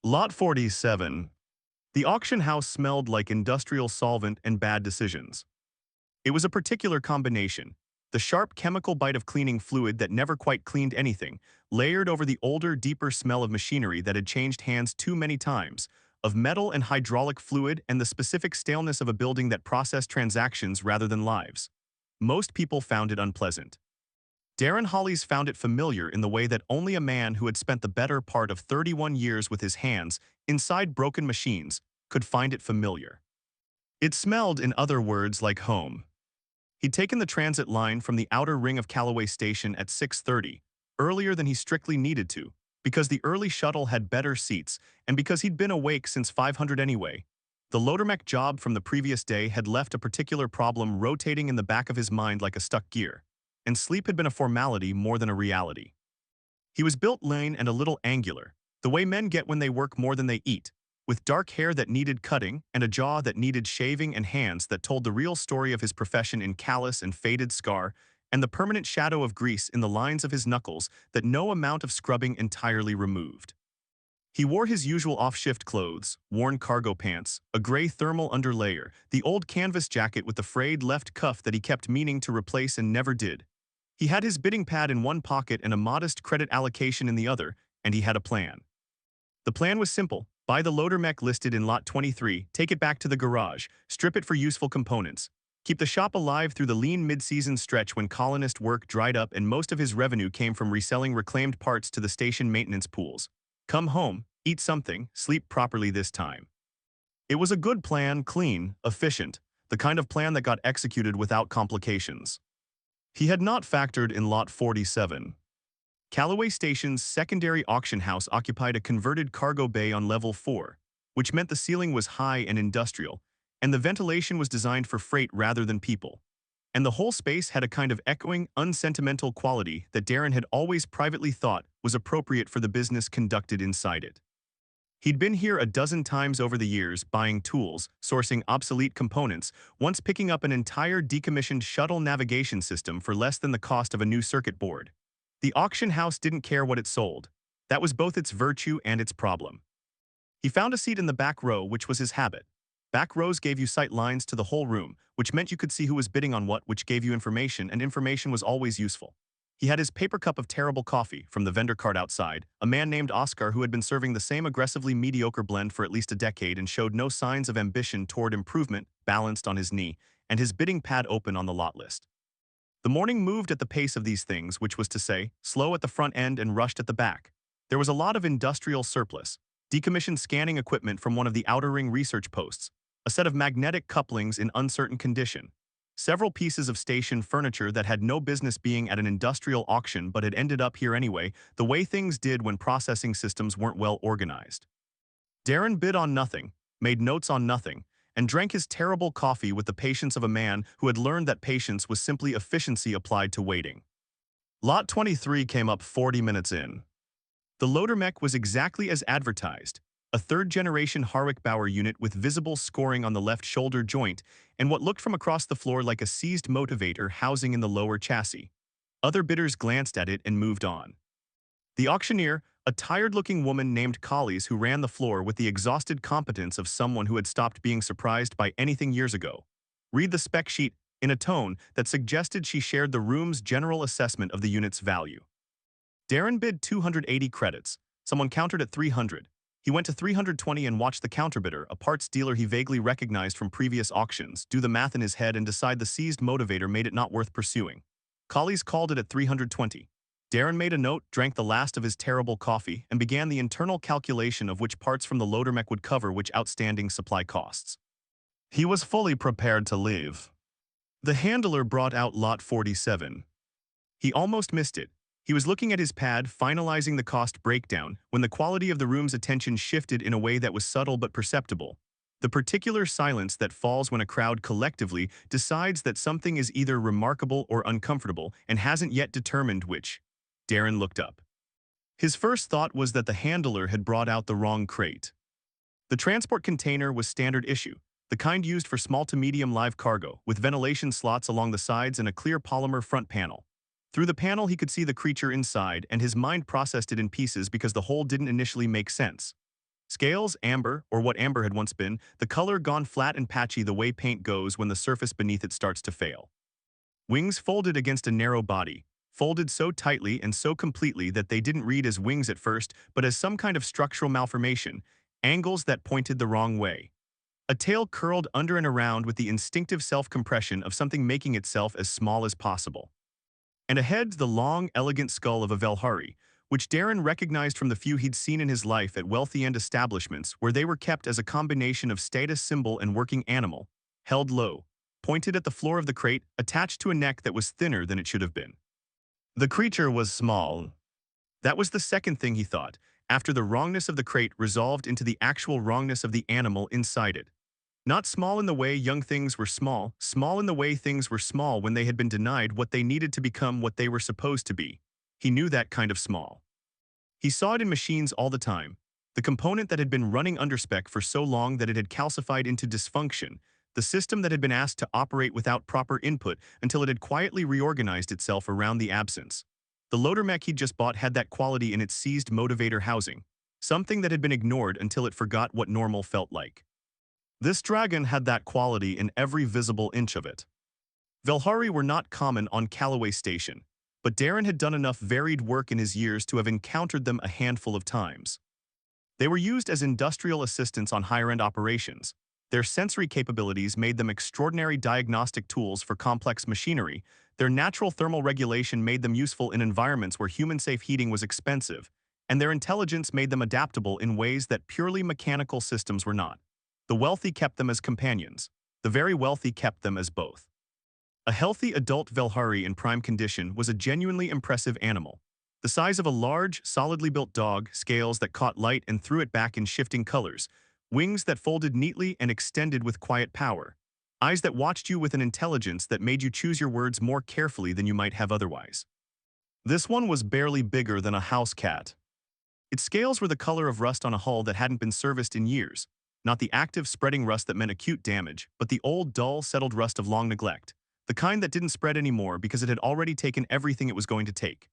Lot 47. The auction house smelled like industrial solvent and bad decisions. It was a particular combination. The sharp chemical bite of cleaning fluid that never quite cleaned anything, layered over the older, deeper smell of machinery that had changed hands too many times, of metal and hydraulic fluid and the specific staleness of a building that processed transactions rather than lives. Most people found it unpleasant. Darren Hollies found it familiar in the way that only a man who had spent the better part of 31 years with his hands inside broken machines could find it familiar. It smelled, in other words, like home. He'd taken the transit line from the outer ring of Callaway Station at 6:30, earlier than he strictly needed to, because the early shuttle had better seats and because he'd been awake since 500 anyway. The loadermech job from the previous day had left a particular problem rotating in the back of his mind like a stuck gear, and sleep had been a formality more than a reality. He was built lean and a little angular, the way men get when they work more than they eat, with dark hair that needed cutting and a jaw that needed shaving and hands that told the real story of his profession in callous and faded scar, and the permanent shadow of grease in the lines of his knuckles that no amount of scrubbing entirely removed. He wore his usual off-shift clothes, worn cargo pants, a gray thermal underlayer, the old canvas jacket with the frayed left cuff that he kept meaning to replace and never did. He had his bidding pad in one pocket and a modest credit allocation in the other, and he had a plan. The plan was simple. Buy the loader mech listed in Lot 23, take it back to the garage, strip it for useful components. Keep the shop alive through the lean mid-season stretch when colonist work dried up and most of his revenue came from reselling reclaimed parts to the station maintenance pools. Come home, eat something, sleep properly this time. It was a good plan, clean, efficient, the kind of plan that got executed without complications. He had not factored in Lot 47. Callaway Station's secondary auction house occupied a converted cargo bay on level 4, which meant the ceiling was high and industrial, and the ventilation was designed for freight rather than people. And the whole space had a kind of echoing, unsentimental quality that Darren had always privately thought was appropriate for the business conducted inside it. He'd been here a dozen times over the years, buying tools, sourcing obsolete components, once picking up an entire decommissioned shuttle navigation system for less than the cost of a new circuit board. The auction house didn't care what it sold. That was both its virtue and its problem. He found a seat in the back row, which was his habit. Back rows gave you sight lines to the whole room, which meant you could see who was bidding on what, which gave you information, and information was always useful. He had his paper cup of terrible coffee from the vendor cart outside, a man named Oscar who had been serving the same aggressively mediocre blend for at least a decade and showed no signs of ambition toward improvement, balanced on his knee, and his bidding pad open on the lot list. The morning moved at the pace of these things, which was to say, slow at the front end and rushed at the back. There was a lot of industrial surplus, decommissioned scanning equipment from one of the outer ring research posts, a set of magnetic couplings in uncertain condition, several pieces of station furniture that had no business being at an industrial auction but had ended up here anyway, the way things did when processing systems weren't well organized. Darren bid on nothing, made notes on nothing, and drank his terrible coffee with the patience of a man who had learned that patience was simply efficiency applied to waiting. Lot 23 came up 40 minutes in. The loader mech was exactly as advertised, a third-generation Harwick-Bauer unit with visible scoring on the left shoulder joint and what looked from across the floor like a seized motivator housing in the lower chassis. Other bidders glanced at it and moved on. The auctioneer, a tired-looking woman named Collies who ran the floor with the exhausted competence of someone who had stopped being surprised by anything years ago, read the spec sheet in a tone that suggested she shared the room's general assessment of the unit's value. Darren bid 280 credits. Someone countered at 300. He went to 320 and watched the counterbidder, a parts dealer he vaguely recognized from previous auctions, do the math in his head and decide the seized motivator made it not worth pursuing. Collies called it at 320. Darren made a note, drank the last of his terrible coffee, and began the internal calculation of which parts from the loader mech would cover which outstanding supply costs. He was fully prepared to leave. The handler brought out Lot 47. He almost missed it. He was looking at his pad, finalizing the cost breakdown, when the quality of the room's attention shifted in a way that was subtle but perceptible. The particular silence that falls when a crowd collectively decides that something is either remarkable or uncomfortable and hasn't yet determined which. Darren looked up. His first thought was that the handler had brought out the wrong crate. The transport container was standard issue, the kind used for small to medium live cargo, with ventilation slots along the sides and a clear polymer front panel. Through the panel he could see the creature inside, and his mind processed it in pieces because the whole didn't initially make sense. Scales, amber, or what amber had once been, the color gone flat and patchy the way paint goes when the surface beneath it starts to fail. Wings folded against a narrow body, folded so tightly and so completely that they didn't read as wings at first, but as some kind of structural malformation, angles that pointed the wrong way. A tail curled under and around with the instinctive self-compression of something making itself as small as possible. And ahead, the long, elegant skull of a Velhari, which Darren recognized from the few he'd seen in his life at wealthy end establishments where they were kept as a combination of status symbol and working animal, held low, pointed at the floor of the crate, attached to a neck that was thinner than it should have been. The creature was small. That was the second thing he thought, after the wrongness of the crate resolved into the actual wrongness of the animal inside it. Not small in the way young things were small, small in the way things were small when they had been denied what they needed to become what they were supposed to be. He knew that kind of small. He saw it in machines all the time, the component that had been running underspec for so long that it had calcified into dysfunction, the system that had been asked to operate without proper input until it had quietly reorganized itself around the absence. The loader mech he'd just bought had that quality in its seized motivator housing, something that had been ignored until it forgot what normal felt like. This dragon had that quality in every visible inch of it. Velhari were not common on Callaway Station, but Darren had done enough varied work in his years to have encountered them a handful of times. They were used as industrial assistants on higher-end operations. Their sensory capabilities made them extraordinary diagnostic tools for complex machinery. Their natural thermal regulation made them useful in environments where human-safe heating was expensive, and their intelligence made them adaptable in ways that purely mechanical systems were not. The wealthy kept them as companions. The very wealthy kept them as both. A healthy adult Velhari in prime condition was a genuinely impressive animal. The size of a large, solidly built dog, scales that caught light and threw it back in shifting colors, wings that folded neatly and extended with quiet power, eyes that watched you with an intelligence that made you choose your words more carefully than you might have otherwise. This one was barely bigger than a house cat. Its scales were the color of rust on a hull that hadn't been serviced in years, not the active, spreading rust that meant acute damage, but the old, dull, settled rust of long neglect, the kind that didn't spread anymore because it had already taken everything it was going to take.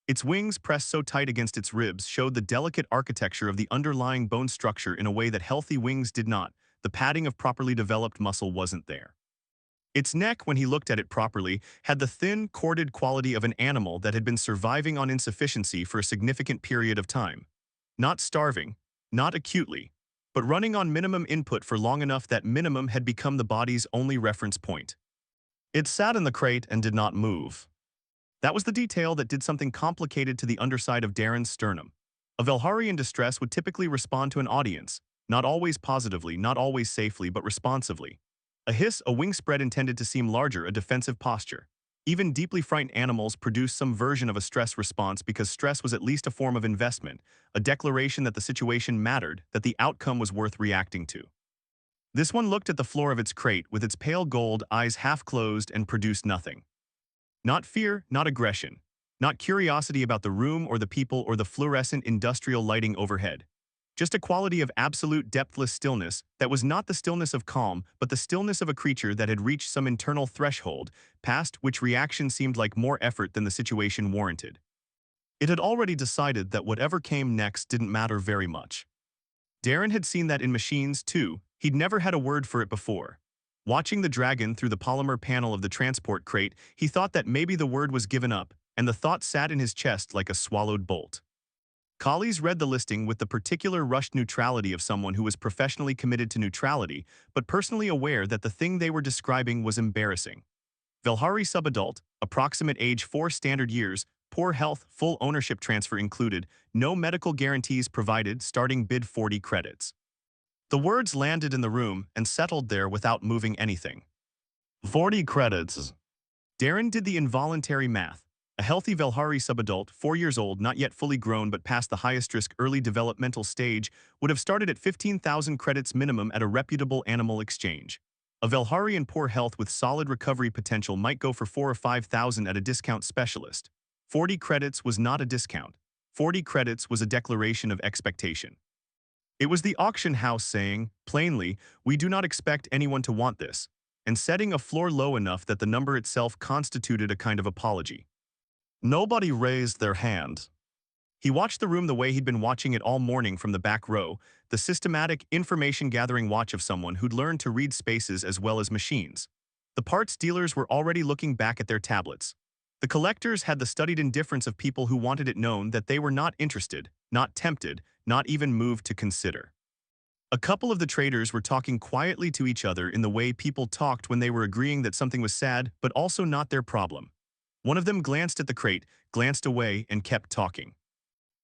Its wings, pressed so tight against its ribs, showed the delicate architecture of the underlying bone structure in a way that healthy wings did not. The padding of properly developed muscle wasn't there. Its neck, when he looked at it properly, had the thin, corded quality of an animal that had been surviving on insufficiency for a significant period of time. Not starving, not acutely, but running on minimum input for long enough that minimum had become the body's only reference point. It sat in the crate and did not move. That was the detail that did something complicated to the underside of Darren's sternum. A Velhari in distress would typically respond to an audience, not always positively, not always safely, but responsively. A hiss, a wing spread intended to seem larger, a defensive posture. Even deeply frightened animals produced some version of a stress response because stress was at least a form of investment, a declaration that the situation mattered, that the outcome was worth reacting to. This one looked at the floor of its crate with its pale gold eyes half closed and produced nothing. Not fear, not aggression, not curiosity about the room or the people or the fluorescent industrial lighting overhead. Just a quality of absolute depthless stillness that was not the stillness of calm, but the stillness of a creature that had reached some internal threshold, past which reaction seemed like more effort than the situation warranted. It had already decided that whatever came next didn't matter very much. Darren had seen that in machines, too. He'd never had a word for it before. Watching the dragon through the polymer panel of the transport crate, he thought that maybe the word was given up, and the thought sat in his chest like a swallowed bolt. Collies read the listing with the particular rushed neutrality of someone who was professionally committed to neutrality, but personally aware that the thing they were describing was embarrassing. Velhari subadult, approximate age 4 standard years, poor health, full ownership transfer included, no medical guarantees provided, starting bid 40 credits. The words landed in the room and settled there without moving anything. 40 credits. Darren did the involuntary math. A healthy Velhari subadult, 4 years old, not yet fully grown but past the highest risk early developmental stage, would have started at 15,000 credits minimum at a reputable animal exchange. A Velhari in poor health with solid recovery potential might go for 4 or 5,000 at a discount specialist. 40 credits was not a discount. 40 credits was a declaration of expectation. It was the auction house saying, plainly, we do not expect anyone to want this, and setting a floor low enough that the number itself constituted a kind of apology. Nobody raised their hand. He watched the room the way he'd been watching it all morning from the back row, the systematic, information-gathering watch of someone who'd learned to read spaces as well as machines. The parts dealers were already looking back at their tablets. The collectors had the studied indifference of people who wanted it known that they were not interested, not tempted, not even moved to consider. A couple of the traders were talking quietly to each other in the way people talked when they were agreeing that something was sad, but also not their problem. One of them glanced at the crate, glanced away, and kept talking.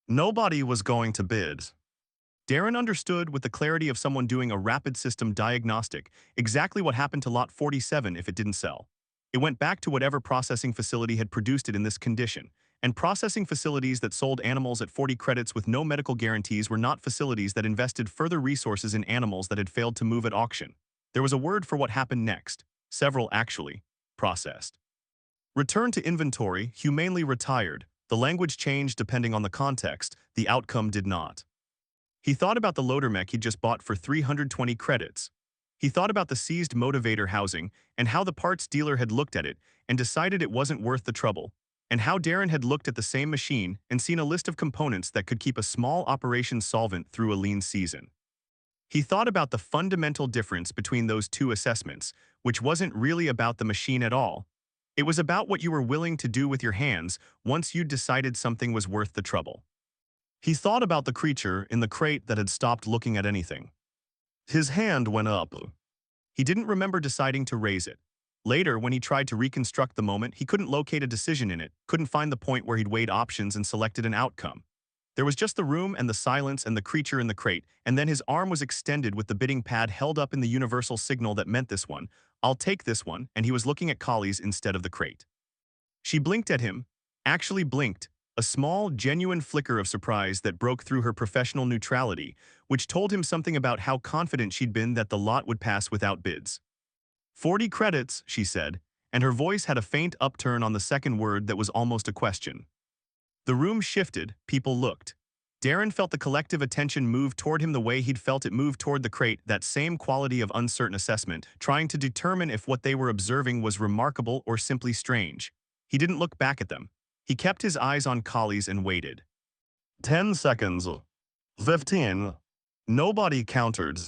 Nobody was going to bid. Darren understood with the clarity of someone doing a rapid system diagnostic exactly what happened to Lot 47 if it didn't sell. It went back to whatever processing facility had produced it in this condition, and processing facilities that sold animals at 40 credits with no medical guarantees were not facilities that invested further resources in animals that had failed to move at auction. There was a word for what happened next, several actually, processed. Returned to inventory, humanely retired. The language changed depending on the context, the outcome did not. He thought about the loader mech he'd just bought for 320 credits. He thought about the seized motivator housing and how the parts dealer had looked at it and decided it wasn't worth the trouble, and how Darren had looked at the same machine and seen a list of components that could keep a small operation solvent through a lean season. He thought about the fundamental difference between those two assessments, which wasn't really about the machine at all. It was about what you were willing to do with your hands once you'd decided something was worth the trouble. He thought about the creature in the crate that had stopped looking at anything. His hand went up. He didn't remember deciding to raise it. Later, when he tried to reconstruct the moment, he couldn't locate a decision in it, couldn't find the point where he'd weighed options and selected an outcome. There was just the room and the silence and the creature in the crate, and then his arm was extended with the bidding pad held up in the universal signal that meant this one, I'll take this one, and he was looking at Collie's instead of the crate. She blinked at him, actually blinked, a small, genuine flicker of surprise that broke through her professional neutrality, which told him something about how confident she'd been that the lot would pass without bids. 40 credits, she said, and her voice had a faint upturn on the second word that was almost a question. The room shifted, people looked. Darren felt the collective attention move toward him the way he'd felt it move toward the crate, that same quality of uncertain assessment, trying to determine if what they were observing was remarkable or simply strange. He didn't look back at them. He kept his eyes on Collie's and waited. 10 seconds. 15. Nobody countered.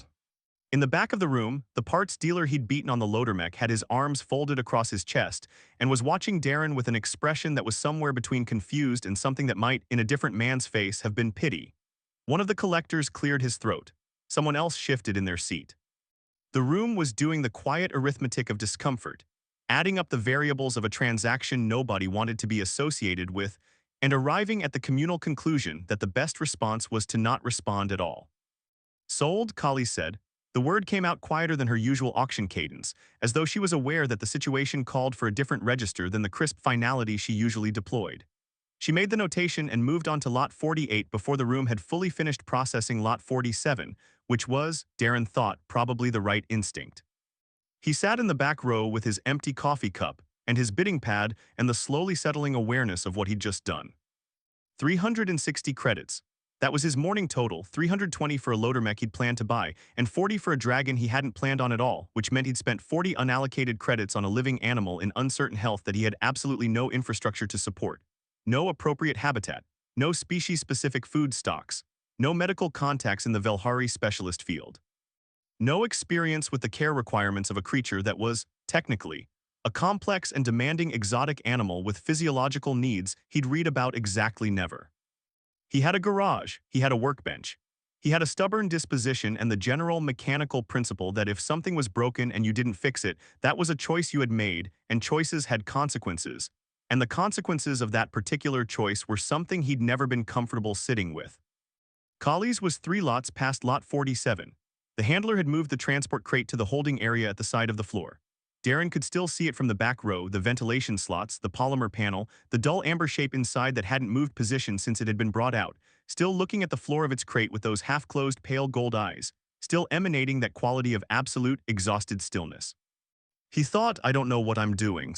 In the back of the room, the parts dealer he'd beaten on the loader mech had his arms folded across his chest and was watching Darren with an expression that was somewhere between confused and something that might, in a different man's face, have been pity. One of the collectors cleared his throat. Someone else shifted in their seat. The room was doing the quiet arithmetic of discomfort, adding up the variables of a transaction nobody wanted to be associated with, and arriving at the communal conclusion that the best response was to not respond at all. Sold, Collie said. The word came out quieter than her usual auction cadence, as though she was aware that the situation called for a different register than the crisp finality she usually deployed. She made the notation and moved on to Lot 48 before the room had fully finished processing Lot 47, which was, Darren thought, probably the right instinct. He sat in the back row with his empty coffee cup and his bidding pad and the slowly settling awareness of what he'd just done. 360 credits. That was his morning total, 320 for a loader mech he'd planned to buy, and 40 for a dragon he hadn't planned on at all, which meant he'd spent 40 unallocated credits on a living animal in uncertain health that he had absolutely no infrastructure to support. No appropriate habitat, no species-specific food stocks, no medical contacts in the Velhari specialist field. No experience with the care requirements of a creature that was, technically, a complex and demanding exotic animal with physiological needs he'd read about exactly never. He had a garage, he had a workbench. He had a stubborn disposition and the general mechanical principle that if something was broken and you didn't fix it, that was a choice you had made, and choices had consequences. And the consequences of that particular choice were something he'd never been comfortable sitting with. Collie's was 3 lots past Lot 47. The handler had moved the transport crate to the holding area at the side of the floor. Darren could still see it from the back row, the ventilation slots, the polymer panel, the dull amber shape inside that hadn't moved position since it had been brought out, still looking at the floor of its crate with those half-closed pale gold eyes, still emanating that quality of absolute, exhausted stillness. He thought, I don't know what I'm doing.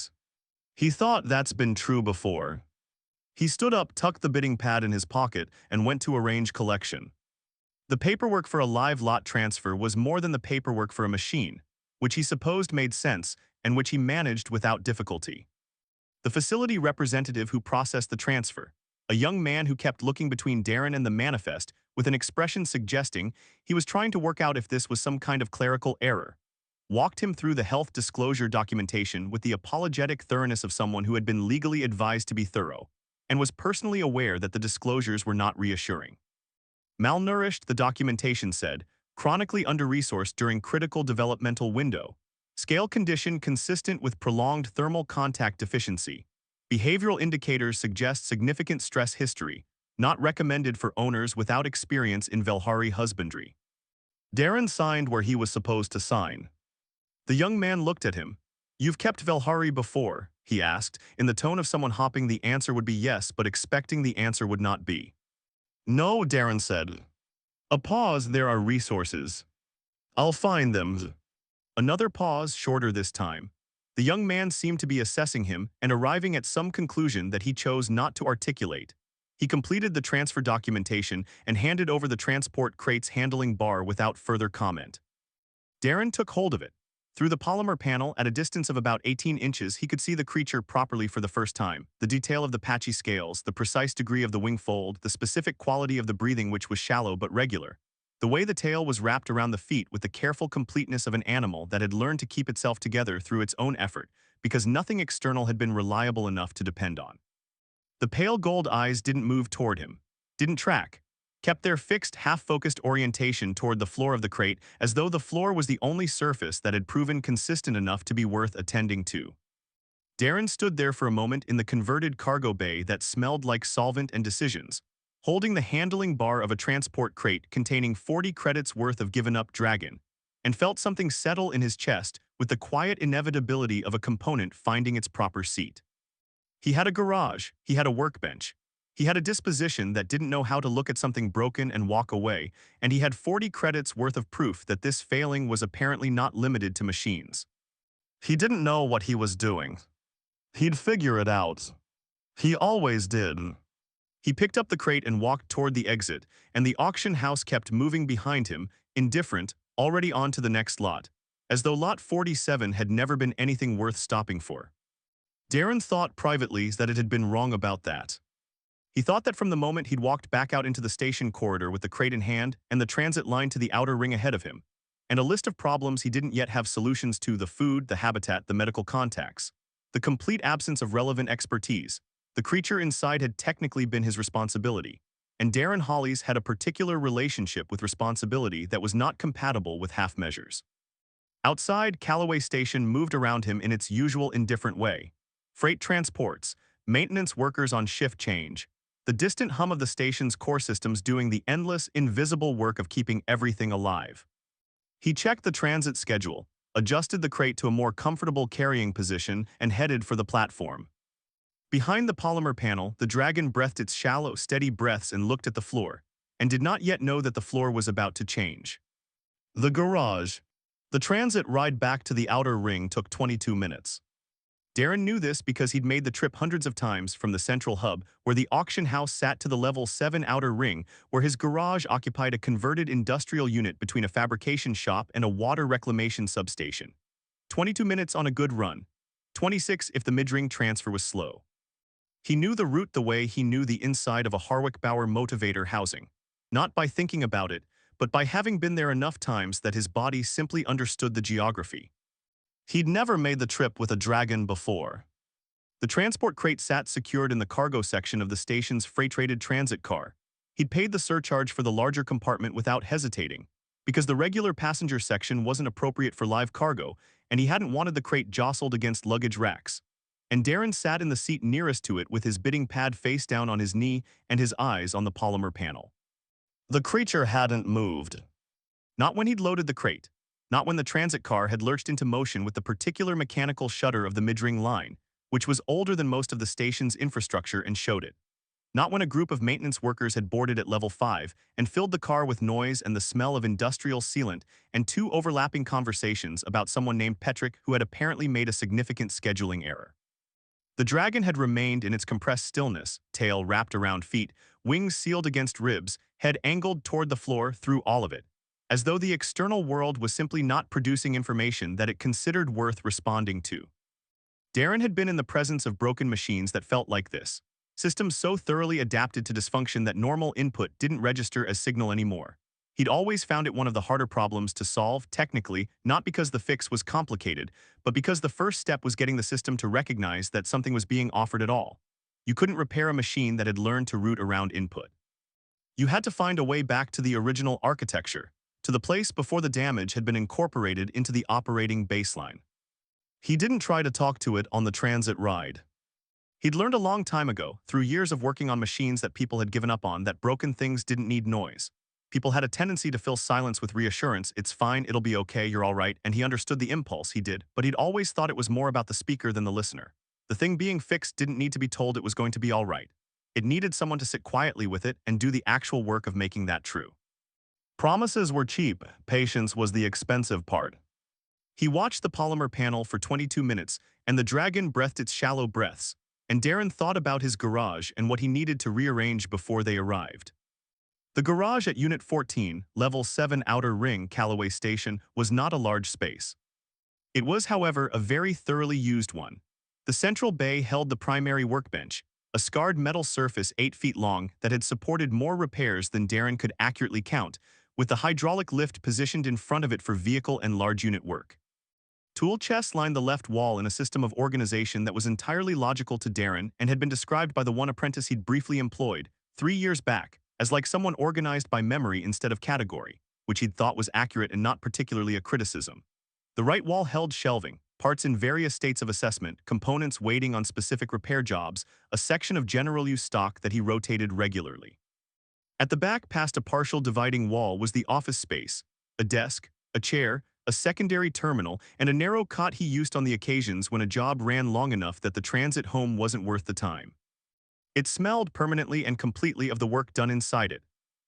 He thought that's been true before. He stood up, tucked the bidding pad in his pocket, and went to arrange collection. The paperwork for a live lot transfer was more than the paperwork for a machine, which he supposed made sense and which he managed without difficulty. The facility representative who processed the transfer, a young man who kept looking between Darren and the manifest with an expression suggesting he was trying to work out if this was some kind of clerical error, walked him through the health disclosure documentation with the apologetic thoroughness of someone who had been legally advised to be thorough, and was personally aware that the disclosures were not reassuring. Malnourished, the documentation said, chronically under-resourced during critical developmental window, scale condition consistent with prolonged thermal contact deficiency, behavioral indicators suggest significant stress history, not recommended for owners without experience in Velhari husbandry. Darren signed where he was supposed to sign. The young man looked at him. "You've kept Velhari before?" he asked, in the tone of someone hoping the answer would be yes but expecting the answer would not be. "No," Darren said. A pause. "There are resources. I'll find them." Another pause, shorter this time. The young man seemed to be assessing him and arriving at some conclusion that he chose not to articulate. He completed the transfer documentation and handed over the transport crate's handling bar without further comment. Darren took hold of it. Through the polymer panel at a distance of about 18 inches, he could see the creature properly for the first time. The detail of the patchy scales, the precise degree of the wing fold, the specific quality of the breathing, which was shallow but regular. The way the tail was wrapped around the feet with the careful completeness of an animal that had learned to keep itself together through its own effort, because nothing external had been reliable enough to depend on. The pale gold eyes didn't move toward him, didn't track, kept their fixed, half-focused orientation toward the floor of the crate as though the floor was the only surface that had proven consistent enough to be worth attending to. Darren stood there for a moment in the converted cargo bay that smelled like solvent and decisions, holding the handling bar of a transport crate containing 40 credits worth of given-up dragon, and felt something settle in his chest with the quiet inevitability of a component finding its proper seat. He had a garage, he had a workbench, he had a disposition that didn't know how to look at something broken and walk away, and he had 40 credits worth of proof that this failing was apparently not limited to machines. He didn't know what he was doing. He'd figure it out. He always did. He picked up the crate and walked toward the exit, and the auction house kept moving behind him, indifferent, already on to the next lot, as though lot 47 had never been anything worth stopping for. Darren thought privately that it had been wrong about that. He thought that from the moment he'd walked back out into the station corridor with the crate in hand and the transit line to the outer ring ahead of him, and a list of problems he didn't yet have solutions to: the food, the habitat, the medical contacts, the complete absence of relevant expertise. The creature inside had technically been his responsibility, and Darren Holly's had a particular relationship with responsibility that was not compatible with half measures. Outside, Callaway Station moved around him in its usual indifferent way. Freight transports, maintenance workers on shift change, the distant hum of the station's core systems doing the endless, invisible work of keeping everything alive. He checked the transit schedule, adjusted the crate to a more comfortable carrying position, and headed for the platform. Behind the polymer panel, the dragon breathed its shallow, steady breaths and looked at the floor, and did not yet know that the floor was about to change. The garage. The transit ride back to the outer ring took 22 minutes. Darren knew this because he'd made the trip hundreds of times from the central hub, where the auction house sat, to the level 7 outer ring, where his garage occupied a converted industrial unit between a fabrication shop and a water reclamation substation. 22 minutes on a good run. 26 if the mid-ring transfer was slow. He knew the route the way he knew the inside of a Harwick-Bauer motivator housing, not by thinking about it, but by having been there enough times that his body simply understood the geography. He'd never made the trip with a dragon before. The transport crate sat secured in the cargo section of the station's freight-rated transit car. He'd paid the surcharge for the larger compartment without hesitating, because the regular passenger section wasn't appropriate for live cargo, and he hadn't wanted the crate jostled against luggage racks. And Darren sat in the seat nearest to it with his bidding pad face down on his knee and his eyes on the polymer panel. The creature hadn't moved. Not when he'd loaded the crate. Not when the transit car had lurched into motion with the particular mechanical shudder of the mid-ring line, which was older than most of the station's infrastructure and showed it. Not when a group of maintenance workers had boarded at level 5 and filled the car with noise and the smell of industrial sealant and 2 overlapping conversations about someone named Petrick who had apparently made a significant scheduling error. The dragon had remained in its compressed stillness, tail wrapped around feet, wings sealed against ribs, head angled toward the floor through all of it, as though the external world was simply not producing information that it considered worth responding to. Darren had been in the presence of broken machines that felt like this, Systems so thoroughly adapted to dysfunction that normal input didn't register as signal anymore. He'd always found it one of the harder problems to solve, technically, not because the fix was complicated, but because the first step was getting the system to recognize that something was being offered at all. You couldn't repair a machine that had learned to route around input. You had to find a way back to the original architecture, to the place before the damage had been incorporated into the operating baseline. He didn't try to talk to it on the transit ride. He'd learned a long time ago, through years of working on machines that people had given up on, that broken things didn't need noise. People had a tendency to fill silence with reassurance, it's fine, it'll be okay, you're all right, and he understood the impulse, he did, but he'd always thought it was more about the speaker than the listener. The thing being fixed didn't need to be told it was going to be all right. It needed someone to sit quietly with it and do the actual work of making that true. Promises were cheap, patience was the expensive part. He watched the polymer panel for 22 minutes, and the dragon breathed its shallow breaths, and Darren thought about his garage and what he needed to rearrange before they arrived. The garage at Unit 14, Level 7 Outer Ring, Callaway Station, was not a large space. It was, however, a very thoroughly used one. The central bay held the primary workbench, a scarred metal surface 8 feet long that had supported more repairs than Darren could accurately count, with the hydraulic lift positioned in front of it for vehicle and large unit work. Tool chests lined the left wall in a system of organization that was entirely logical to Darren and had been described by the one apprentice he'd briefly employed 3 years back as like someone organized by memory instead of category, which he'd thought was accurate and not particularly a criticism. The right wall held shelving, parts in various states of assessment, components waiting on specific repair jobs, a section of general use stock that he rotated regularly. At the back, past a partial dividing wall, was the office space, a desk, a chair, a secondary terminal, and a narrow cot he used on the occasions when a job ran long enough that the transit home wasn't worth the time. It smelled permanently and completely of the work done inside it,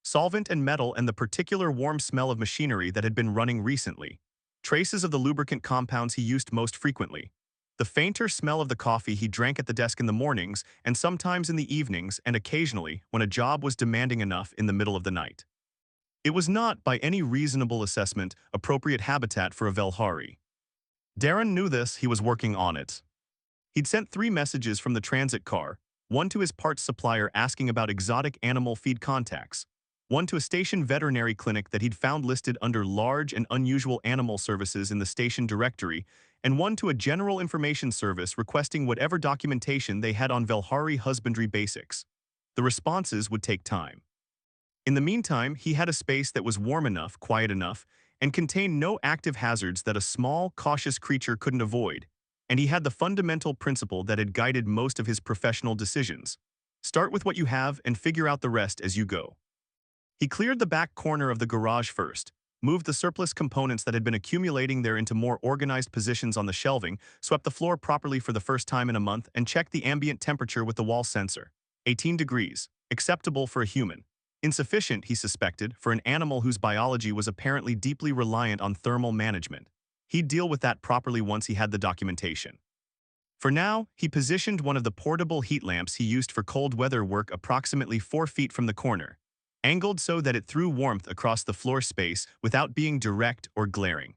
solvent and metal and the particular warm smell of machinery that had been running recently, traces of the lubricant compounds he used most frequently, the fainter smell of the coffee he drank at the desk in the mornings and sometimes in the evenings and occasionally when a job was demanding enough in the middle of the night. It was not, by any reasonable assessment, appropriate habitat for a Velhari. Darren knew this, he was working on it. He'd sent 3 messages from the transit car, one to his parts supplier asking about exotic animal feed contacts, one to a station veterinary clinic that he'd found listed under large and unusual animal services in the station directory, and one to a general information service requesting whatever documentation they had on Velhari husbandry basics. The responses would take time. In the meantime, he had a space that was warm enough, quiet enough, and contained no active hazards that a small, cautious creature couldn't avoid, and he had the fundamental principle that had guided most of his professional decisions. Start with what you have and figure out the rest as you go. He cleared the back corner of the garage first, moved the surplus components that had been accumulating there into more organized positions on the shelving, swept the floor properly for the first time in a month, and checked the ambient temperature with the wall sensor. 18 degrees, acceptable for a human. Insufficient, he suspected, for an animal whose biology was apparently deeply reliant on thermal management. He'd deal with that properly once he had the documentation. For now, he positioned one of the portable heat lamps he used for cold weather work approximately 4 feet from the corner, angled so that it threw warmth across the floor space without being direct or glaring.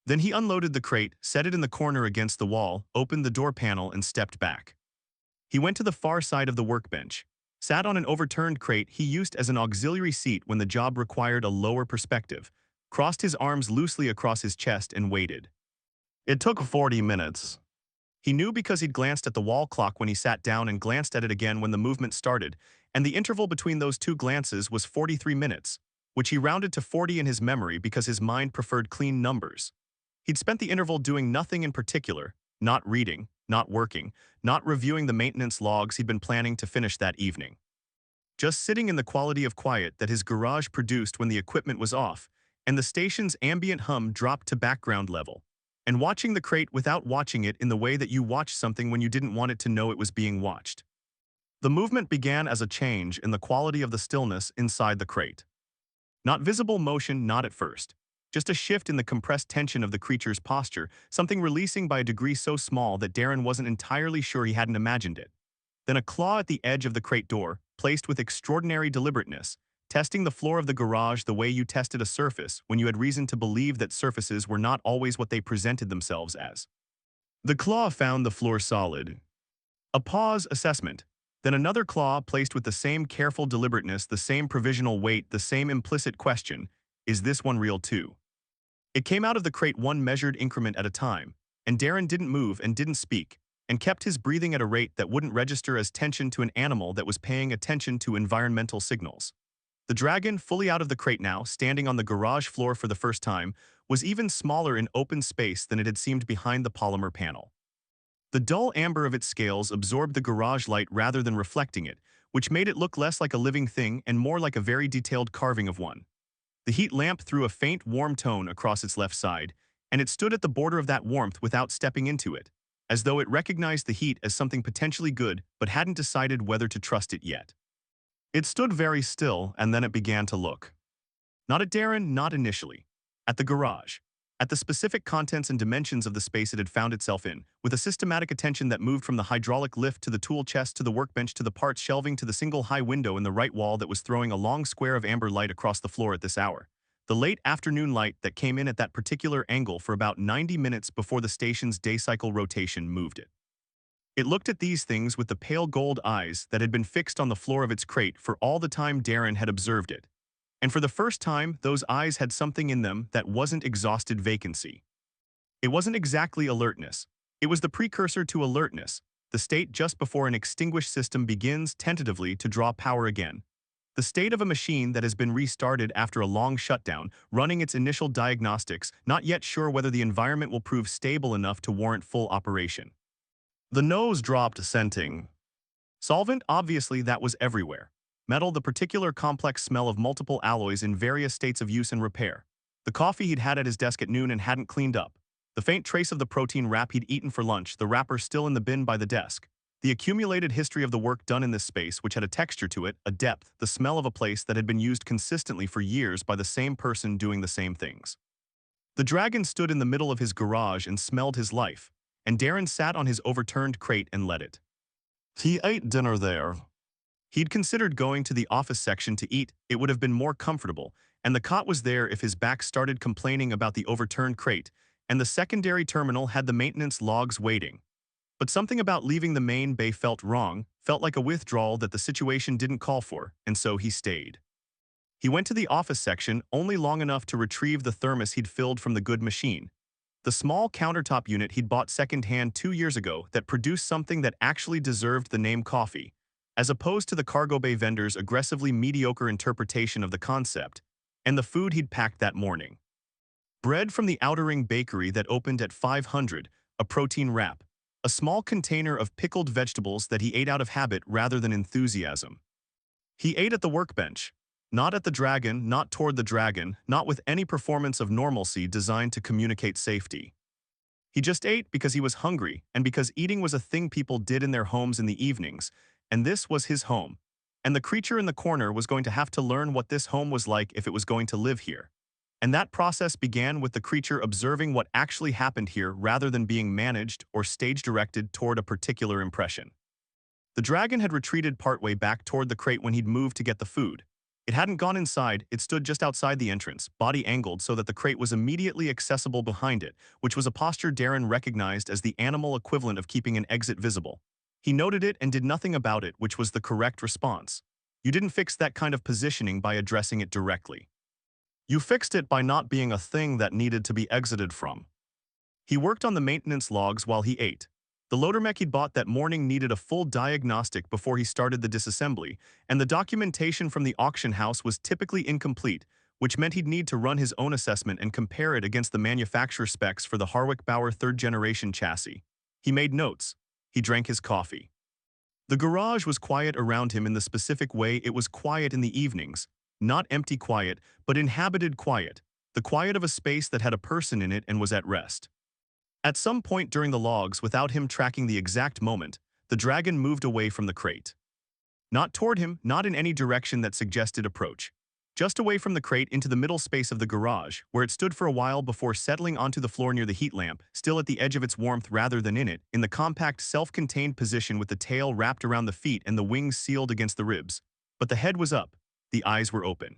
Then he unloaded the crate, set it in the corner against the wall, opened the door panel, and stepped back. He went to the far side of the workbench, sat on an overturned crate he used as an auxiliary seat when the job required a lower perspective, crossed his arms loosely across his chest, and waited. It took 40 minutes. He knew because he'd glanced at the wall clock when he sat down and glanced at it again when the movement started, and the interval between those 2 glances was 43 minutes, which he rounded to 40 in his memory because his mind preferred clean numbers. He'd spent the interval doing nothing in particular, not reading, not working, not reviewing the maintenance logs he'd been planning to finish that evening. Just sitting in the quality of quiet that his garage produced when the equipment was off, and the station's ambient hum dropped to background level, and watching the crate without watching it in the way that you watch something when you didn't want it to know it was being watched. The movement began as a change in the quality of the stillness inside the crate. Not visible motion, not at first. Just a shift in the compressed tension of the creature's posture, something releasing by a degree so small that Darren wasn't entirely sure he hadn't imagined it. Then a claw at the edge of the crate door, placed with extraordinary deliberateness, testing the floor of the garage the way you tested a surface when you had reason to believe that surfaces were not always what they presented themselves as. The claw found the floor solid. A pause, assessment. Then another claw placed with the same careful deliberateness, the same provisional weight, the same implicit question, is this one real too? It came out of the crate one measured increment at a time, and Darren didn't move and didn't speak, and kept his breathing at a rate that wouldn't register as tension to an animal that was paying attention to environmental signals. The dragon, fully out of the crate now, standing on the garage floor for the first time, was even smaller in open space than it had seemed behind the polymer panel. The dull amber of its scales absorbed the garage light rather than reflecting it, which made it look less like a living thing and more like a very detailed carving of one. The heat lamp threw a faint, warm tone across its left side, and it stood at the border of that warmth without stepping into it, as though it recognized the heat as something potentially good but hadn't decided whether to trust it yet. It stood very still, and then it began to look. Not at Darren, not initially. At the garage. At the specific contents and dimensions of the space it had found itself in, with a systematic attention that moved from the hydraulic lift to the tool chest to the workbench to the parts shelving to the single high window in the right wall that was throwing a long square of amber light across the floor at this hour. The late afternoon light that came in at that particular angle for about 90 minutes before the station's day cycle rotation moved it. It looked at these things with the pale gold eyes that had been fixed on the floor of its crate for all the time Darren had observed it. And for the first time, those eyes had something in them that wasn't exhausted vacancy. It wasn't exactly alertness. It was the precursor to alertness, the state just before an extinguished system begins tentatively to draw power again. The state of a machine that has been restarted after a long shutdown, running its initial diagnostics, not yet sure whether the environment will prove stable enough to warrant full operation. The nose dropped, scenting. Solvent, obviously, that was everywhere. Metal, the particular complex smell of multiple alloys in various states of use and repair. The coffee he'd had at his desk at noon and hadn't cleaned up. The faint trace of the protein wrap he'd eaten for lunch, the wrapper still in the bin by the desk. The accumulated history of the work done in this space, which had a texture to it, a depth, the smell of a place that had been used consistently for years by the same person doing the same things. The dragon stood in the middle of his garage and smelled his life, and Darren sat on his overturned crate and let it. He ate dinner there. He'd considered going to the office section to eat, it would have been more comfortable, and the cot was there if his back started complaining about the overturned crate, and the secondary terminal had the maintenance logs waiting. But something about leaving the main bay felt wrong, felt like a withdrawal that the situation didn't call for, and so he stayed. He went to the office section only long enough to retrieve the thermos he'd filled from the good machine. The small countertop unit he'd bought secondhand 2 years ago that produced something that actually deserved the name coffee, as opposed to the cargo bay vendor's aggressively mediocre interpretation of the concept, and the food he'd packed that morning. Bread from the Outer Ring Bakery that opened at 500, a protein wrap, a small container of pickled vegetables that he ate out of habit rather than enthusiasm. He ate at the workbench, not at the dragon, not toward the dragon, not with any performance of normalcy designed to communicate safety. He just ate because he was hungry and because eating was a thing people did in their homes in the evenings, and this was his home. And the creature in the corner was going to have to learn what this home was like if it was going to live here. And that process began with the creature observing what actually happened here rather than being managed or stage-directed toward a particular impression. The dragon had retreated partway back toward the crate when he'd moved to get the food. It hadn't gone inside, it stood just outside the entrance, body angled so that the crate was immediately accessible behind it, which was a posture Darren recognized as the animal equivalent of keeping an exit visible. He noted it and did nothing about it, which was the correct response. You didn't fix that kind of positioning by addressing it directly. You fixed it by not being a thing that needed to be exited from. He worked on the maintenance logs while he ate. The loader mech he'd bought that morning needed a full diagnostic before he started the disassembly, and the documentation from the auction house was typically incomplete, which meant he'd need to run his own assessment and compare it against the manufacturer specs for the Harwick-Bauer third-generation chassis. He made notes. He drank his coffee. The garage was quiet around him in the specific way it was quiet in the evenings. Not empty quiet, but inhabited quiet. The quiet of a space that had a person in it and was at rest. At some point during the logs, without him tracking the exact moment, the dragon moved away from the crate. Not toward him, not in any direction that suggested approach. Just away from the crate into the middle space of the garage, where it stood for a while before settling onto the floor near the heat lamp, still at the edge of its warmth rather than in it, in the compact, self-contained position with the tail wrapped around the feet and the wings sealed against the ribs. But the head was up, the eyes were open.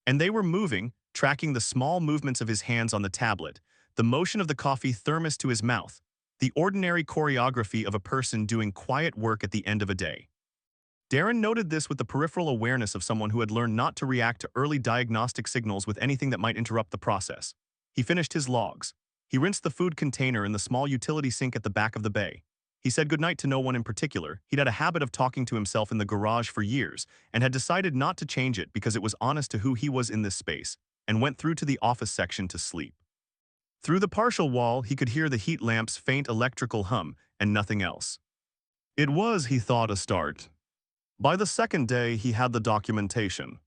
And they were moving, tracking the small movements of his hands on the tablet, the motion of the coffee thermos to his mouth, the ordinary choreography of a person doing quiet work at the end of a day. Darren noted this with the peripheral awareness of someone who had learned not to react to early diagnostic signals with anything that might interrupt the process. He finished his logs. He rinsed the food container in the small utility sink at the back of the bay. He said goodnight to no one in particular. He'd had a habit of talking to himself in the garage for years and had decided not to change it because it was honest to who he was in this space, and went through to the office section to sleep. Through the partial wall, he could hear the heat lamp's faint electrical hum and nothing else. It was, he thought, a start. By the second day, he had the documentation.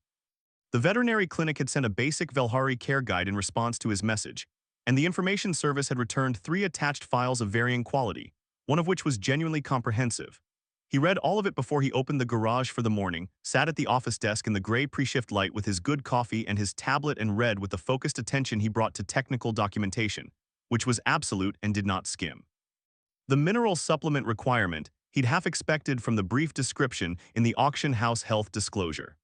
The veterinary clinic had sent a basic Velhari care guide in response to his message, and the information service had returned 3 attached files of varying quality, one of which was genuinely comprehensive. He read all of it before he opened the garage for the morning, sat at the office desk in the gray pre-shift light with his good coffee and his tablet and read with the focused attention he brought to technical documentation, which was absolute and did not skim. The mineral supplement requirement he'd half expected from the brief description in the auction house health disclosure.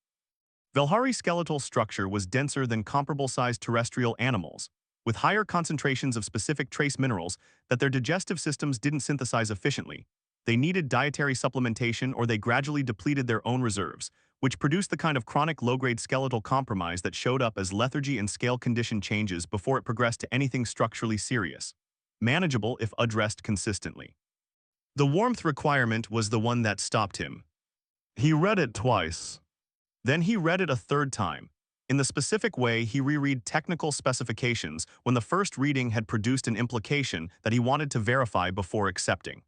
Velhari's skeletal structure was denser than comparable-sized terrestrial animals, with higher concentrations of specific trace minerals that their digestive systems didn't synthesize efficiently. They needed dietary supplementation or they gradually depleted their own reserves, which produced the kind of chronic low-grade skeletal compromise that showed up as lethargy and scale condition changes before it progressed to anything structurally serious, manageable if addressed consistently. The warmth requirement was the one that stopped him. He read it twice. Then he read it a third time. In the specific way he reread technical specifications when the first reading had produced an implication that he wanted to verify before accepting.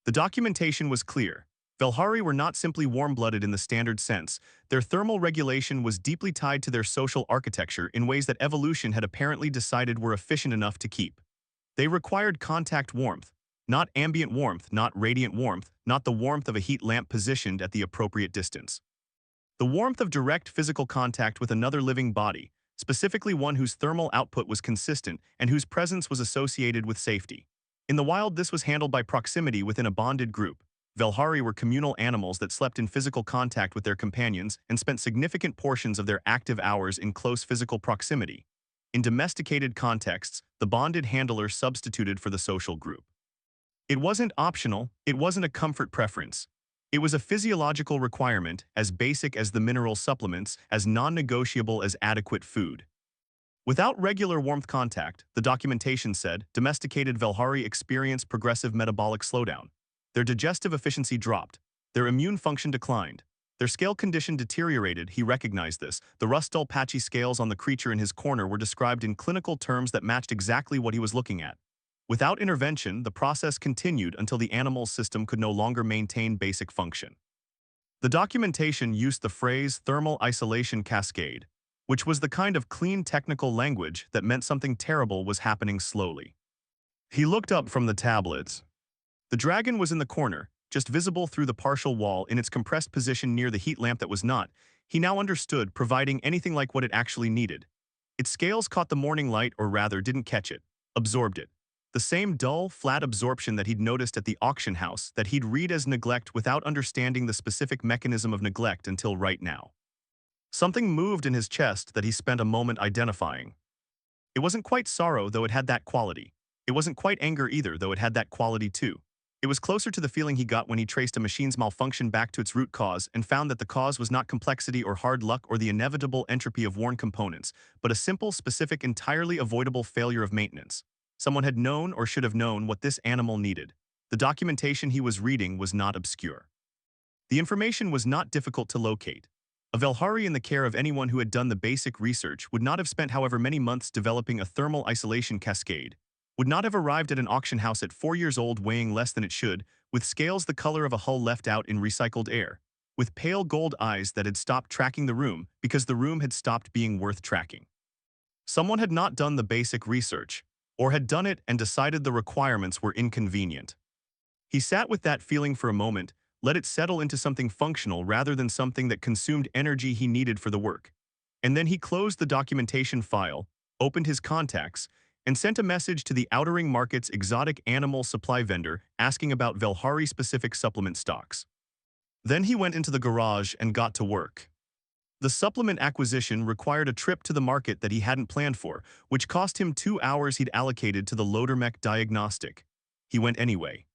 The documentation was clear. Velhari were not simply warm-blooded in the standard sense. Their thermal regulation was deeply tied to their social architecture in ways that evolution had apparently decided were efficient enough to keep. They required contact warmth, not ambient warmth, not radiant warmth, not the warmth of a heat lamp positioned at the appropriate distance. The warmth of direct physical contact with another living body, specifically one whose thermal output was consistent and whose presence was associated with safety. In the wild, this was handled by proximity within a bonded group. Velhari were communal animals that slept in physical contact with their companions and spent significant portions of their active hours in close physical proximity. In domesticated contexts, the bonded handler substituted for the social group. It wasn't optional, it wasn't a comfort preference. It was a physiological requirement, as basic as the mineral supplements, as non-negotiable as adequate food. Without regular warmth contact, the documentation said, domesticated Velhari experienced progressive metabolic slowdown. Their digestive efficiency dropped. Their immune function declined. Their scale condition deteriorated. He recognized this. The rust-dull patchy scales on the creature in his corner were described in clinical terms that matched exactly what he was looking at. Without intervention, the process continued until the animal's system could no longer maintain basic function. The documentation used the phrase thermal isolation cascade, which was the kind of clean technical language that meant something terrible was happening slowly. He looked up from the tablet. The dragon was in the corner, just visible through the partial wall in its compressed position near the heat lamp that was not, he now understood, providing anything like what it actually needed. Its scales caught the morning light, or rather didn't catch it, absorbed it. The same dull, flat absorption that he'd noticed at the auction house that he'd read as neglect without understanding the specific mechanism of neglect until right now. Something moved in his chest that he spent a moment identifying. It wasn't quite sorrow, though it had that quality. It wasn't quite anger either, though it had that quality too. It was closer to the feeling he got when he traced a machine's malfunction back to its root cause and found that the cause was not complexity or hard luck or the inevitable entropy of worn components, but a simple, specific, entirely avoidable failure of maintenance. Someone had known or should have known what this animal needed. The documentation he was reading was not obscure. The information was not difficult to locate. A Velhari in the care of anyone who had done the basic research would not have spent however many months developing a thermal isolation cascade, would not have arrived at an auction house at 4 years old weighing less than it should, with scales the color of a hull left out in recycled air, with pale gold eyes that had stopped tracking the room because the room had stopped being worth tracking. Someone had not done the basic research, or had done it and decided the requirements were inconvenient. He sat with that feeling for a moment, let it settle into something functional rather than something that consumed energy he needed for the work. And then he closed the documentation file, opened his contacts, and sent a message to the Outering Market's exotic animal supply vendor asking about Velhari-specific supplement stocks. Then he went into the garage and got to work. The supplement acquisition required a trip to the market that he hadn't planned for, which cost him 2 hours he'd allocated to the Loadermech diagnostic. He went anyway.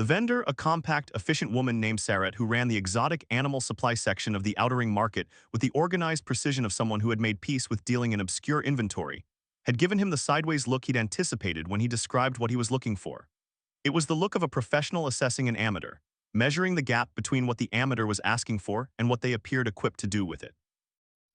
The vendor, a compact, efficient woman named Sarat who ran the exotic animal supply section of the Outer Ring market with the organized precision of someone who had made peace with dealing in obscure inventory, had given him the sideways look he'd anticipated when he described what he was looking for. It was the look of a professional assessing an amateur, measuring the gap between what the amateur was asking for and what they appeared equipped to do with it.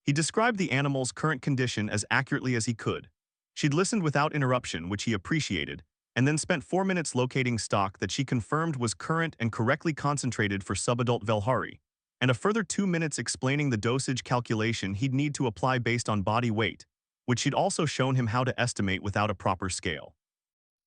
He described the animal's current condition as accurately as he could. She'd listened without interruption, which he appreciated, and then spent 4 minutes locating stock that she confirmed was current and correctly concentrated for subadult Velhari, and a further 2 minutes explaining the dosage calculation he'd need to apply based on body weight, which she'd also shown him how to estimate without a proper scale.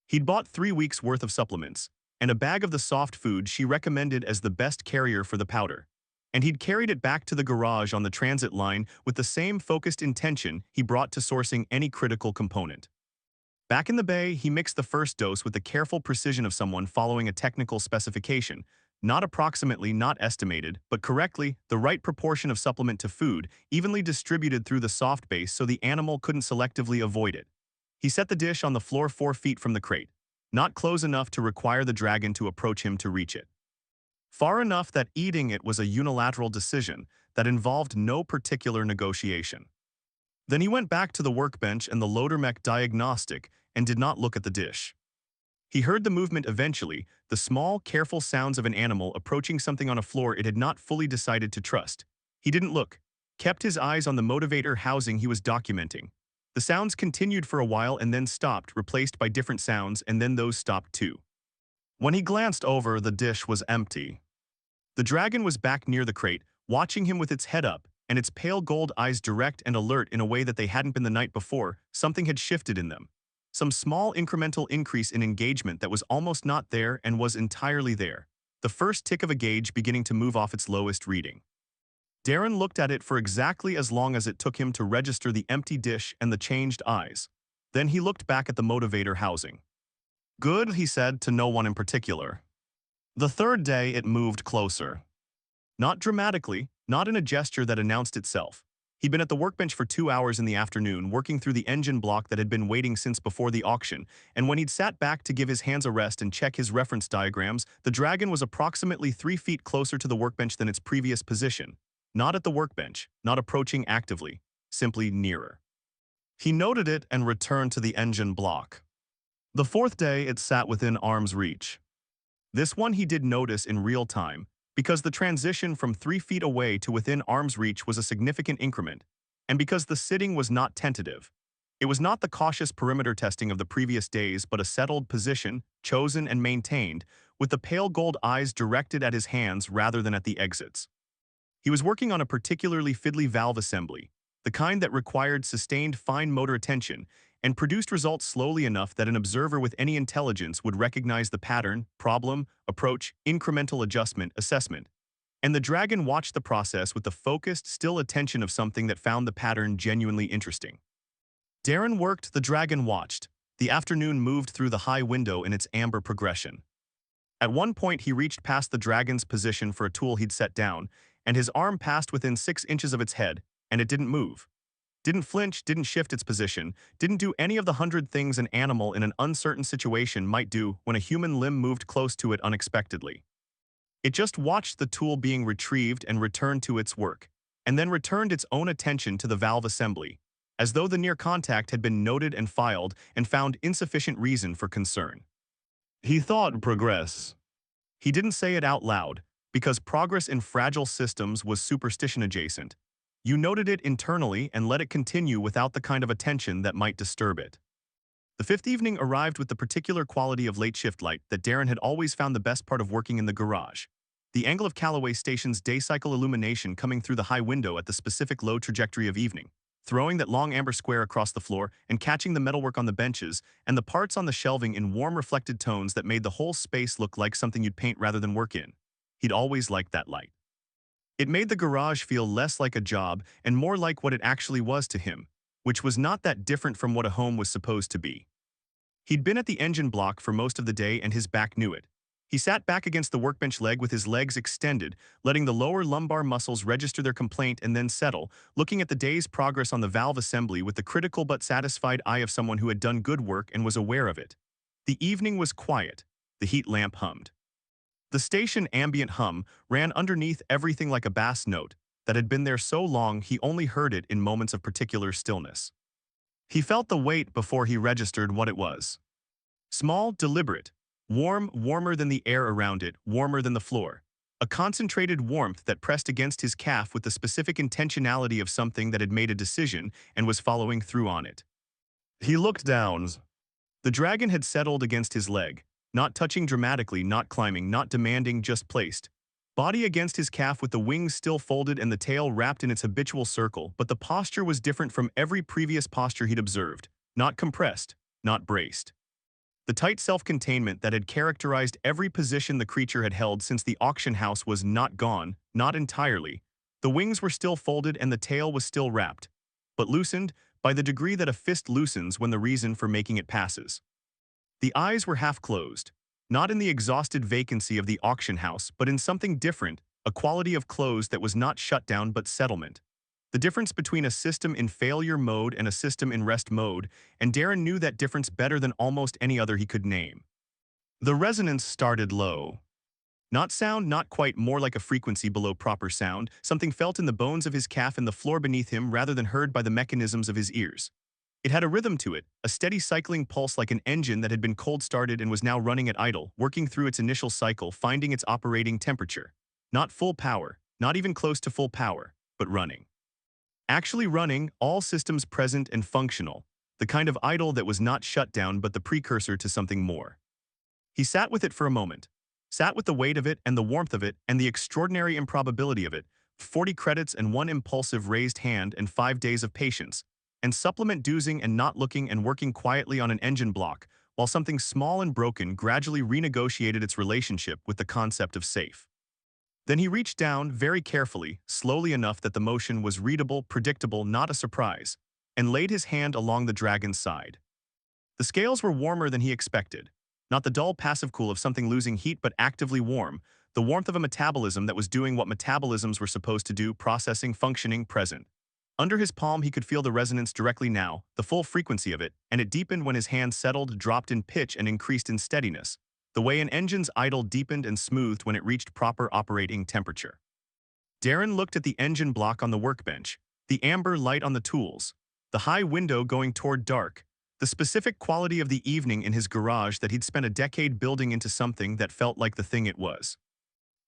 He'd bought 3 weeks' worth of supplements, and a bag of the soft food she recommended as the best carrier for the powder, and he'd carried it back to the garage on the transit line with the same focused intention he brought to sourcing any critical component. Back in the bay, he mixed the first dose with the careful precision of someone following a technical specification, not approximately, not estimated, but correctly, the right proportion of supplement to food, evenly distributed through the soft base so the animal couldn't selectively avoid it. He set the dish on the floor 4 feet from the crate, not close enough to require the dragon to approach him to reach it. Far enough that eating it was a unilateral decision that involved no particular negotiation. Then he went back to the workbench and the loader-mech diagnostic and did not look at the dish. He heard the movement eventually, the small, careful sounds of an animal approaching something on a floor it had not fully decided to trust. He didn't look, kept his eyes on the motivator housing he was documenting. The sounds continued for a while and then stopped, replaced by different sounds, and then those stopped too. When he glanced over, the dish was empty. The dragon was back near the crate, watching him with its head up, and its pale gold eyes direct and alert in a way that they hadn't been the night before. Something had shifted in them. Some small incremental increase in engagement that was almost not there and was entirely there. The first tick of a gauge beginning to move off its lowest reading. Darren looked at it for exactly as long as it took him to register the empty dish and the changed eyes. Then he looked back at the motivator housing. "Good," he said, to no one in particular. The third day it moved closer. Not dramatically, not in a gesture that announced itself. He'd been at the workbench for 2 hours in the afternoon, working through the engine block that had been waiting since before the auction, and when he'd sat back to give his hands a rest and check his reference diagrams, the dragon was approximately 3 feet closer to the workbench than its previous position. Not at the workbench, not approaching actively, simply nearer. He noted it and returned to the engine block. The fourth day it sat within arm's reach. This one he did notice in real time, because the transition from 3 feet away to within arm's reach was a significant increment, and because the sitting was not tentative. It was not the cautious perimeter testing of the previous days, but a settled position, chosen and maintained, with the pale gold eyes directed at his hands rather than at the exits. He was working on a particularly fiddly valve assembly, the kind that required sustained fine motor attention, and produced results slowly enough that an observer with any intelligence would recognize the pattern, problem, approach, incremental adjustment, assessment. And the dragon watched the process with the focused, still attention of something that found the pattern genuinely interesting. Darren worked, the dragon watched. The afternoon moved through the high window in its amber progression. At one point he reached past the dragon's position for a tool he'd set down, and his arm passed within 6 inches of its head, and it didn't move. Didn't flinch, didn't shift its position, didn't do any of the 100 things an animal in an uncertain situation might do when a human limb moved close to it unexpectedly. It just watched the tool being retrieved and returned to its work, and then returned its own attention to the valve assembly, as though the near contact had been noted and filed and found insufficient reason for concern. He thought progress. He didn't say it out loud, because progress in fragile systems was superstition adjacent. You noted it internally and let it continue without the kind of attention that might disturb it. The fifth evening arrived with the particular quality of late shift light that Darren had always found the best part of working in the garage. The angle of Callaway Station's day cycle illumination coming through the high window at the specific low trajectory of evening, throwing that long amber square across the floor and catching the metalwork on the benches and the parts on the shelving in warm reflected tones that made the whole space look like something you'd paint rather than work in. He'd always liked that light. It made the garage feel less like a job and more like what it actually was to him, which was not that different from what a home was supposed to be. He'd been at the engine block for most of the day and his back knew it. He sat back against the workbench leg with his legs extended, letting the lower lumbar muscles register their complaint and then settle, looking at the day's progress on the valve assembly with the critical but satisfied eye of someone who had done good work and was aware of it. The evening was quiet. The heat lamp hummed. The station ambient hum ran underneath everything like a bass note that had been there so long he only heard it in moments of particular stillness. He felt the weight before he registered what it was. Small, deliberate, warmer than the air around it, warmer than the floor. A concentrated warmth that pressed against his calf with the specific intentionality of something that had made a decision and was following through on it. He looked down. The dragon had settled against his leg, not touching dramatically, not climbing, not demanding, just placed. Body against his calf with the wings still folded and the tail wrapped in its habitual circle, but the posture was different from every previous posture he'd observed. Not compressed, not braced. The tight self-containment that had characterized every position the creature had held since the auction house was not gone, not entirely. The wings were still folded and the tail was still wrapped, but loosened by the degree that a fist loosens when the reason for making it passes. The eyes were half closed, not in the exhausted vacancy of the auction house, but in something different, a quality of close that was not shutdown but settlement. The difference between a system in failure mode and a system in rest mode, and Darren knew that difference better than almost any other he could name. The resonance started low. Not sound, not quite, more like a frequency below proper sound, something felt in the bones of his calf and the floor beneath him rather than heard by the mechanisms of his ears. It had a rhythm to it, a steady cycling pulse like an engine that had been cold-started and was now running at idle, working through its initial cycle, finding its operating temperature. Not full power, not even close to full power, but running. Actually running, all systems present and functional, the kind of idle that was not shut down but the precursor to something more. He sat with it for a moment, sat with the weight of it and the warmth of it and the extraordinary improbability of it, 40 credits and one impulsive raised hand and 5 days of patience, and supplement doozing and not looking and working quietly on an engine block, while something small and broken gradually renegotiated its relationship with the concept of safe. Then he reached down very carefully, slowly enough that the motion was readable, predictable, not a surprise, and laid his hand along the dragon's side. The scales were warmer than he expected, not the dull passive cool of something losing heat but actively warm, the warmth of a metabolism that was doing what metabolisms were supposed to do, processing, functioning, present. Under his palm he could feel the resonance directly now, the full frequency of it, and it deepened when his hand settled, dropped in pitch and increased in steadiness, the way an engine's idle deepened and smoothed when it reached proper operating temperature. Darren looked at the engine block on the workbench, the amber light on the tools, the high window going toward dark, the specific quality of the evening in his garage that he'd spent a decade building into something that felt like the thing it was.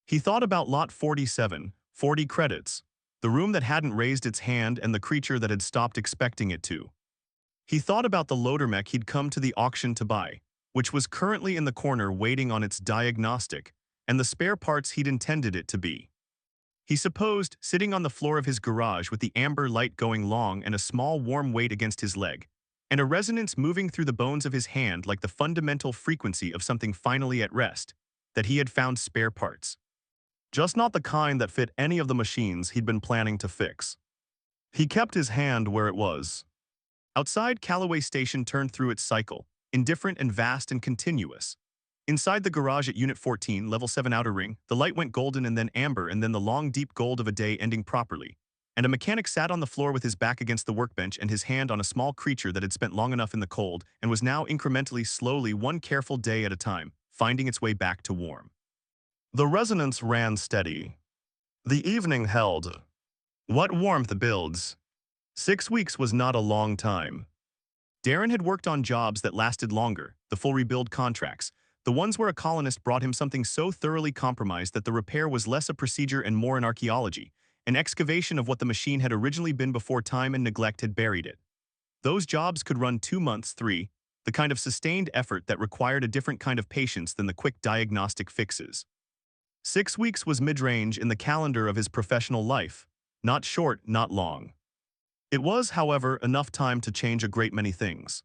He thought about lot 47, 40 credits, the room that hadn't raised its hand and the creature that had stopped expecting it to. He thought about the loader mech he'd come to the auction to buy, which was currently in the corner waiting on its diagnostic, and the spare parts he'd intended it to be. He supposed, sitting on the floor of his garage with the amber light going long and a small warm weight against his leg, and a resonance moving through the bones of his hand like the fundamental frequency of something finally at rest, that he had found spare parts. Just not the kind that fit any of the machines he'd been planning to fix. He kept his hand where it was. Outside, Callaway Station turned through its cycle, indifferent and vast and continuous. Inside the garage at Unit 14, Level 7 Outer Ring, the light went golden and then amber and then the long deep gold of a day ending properly, and a mechanic sat on the floor with his back against the workbench and his hand on a small creature that had spent long enough in the cold and was now incrementally, slowly, one careful day at a time, finding its way back to warm. The resonance ran steady. The evening held. What warmth builds? 6 weeks was not a long time. Darren had worked on jobs that lasted longer, the full rebuild contracts, the ones where a colonist brought him something so thoroughly compromised that the repair was less a procedure and more an archaeology, an excavation of what the machine had originally been before time and neglect had buried it. Those jobs could run 2 months, 3, the kind of sustained effort that required a different kind of patience than the quick diagnostic fixes. 6 weeks was mid-range in the calendar of his professional life, not short, not long. It was, however, enough time to change a great many things.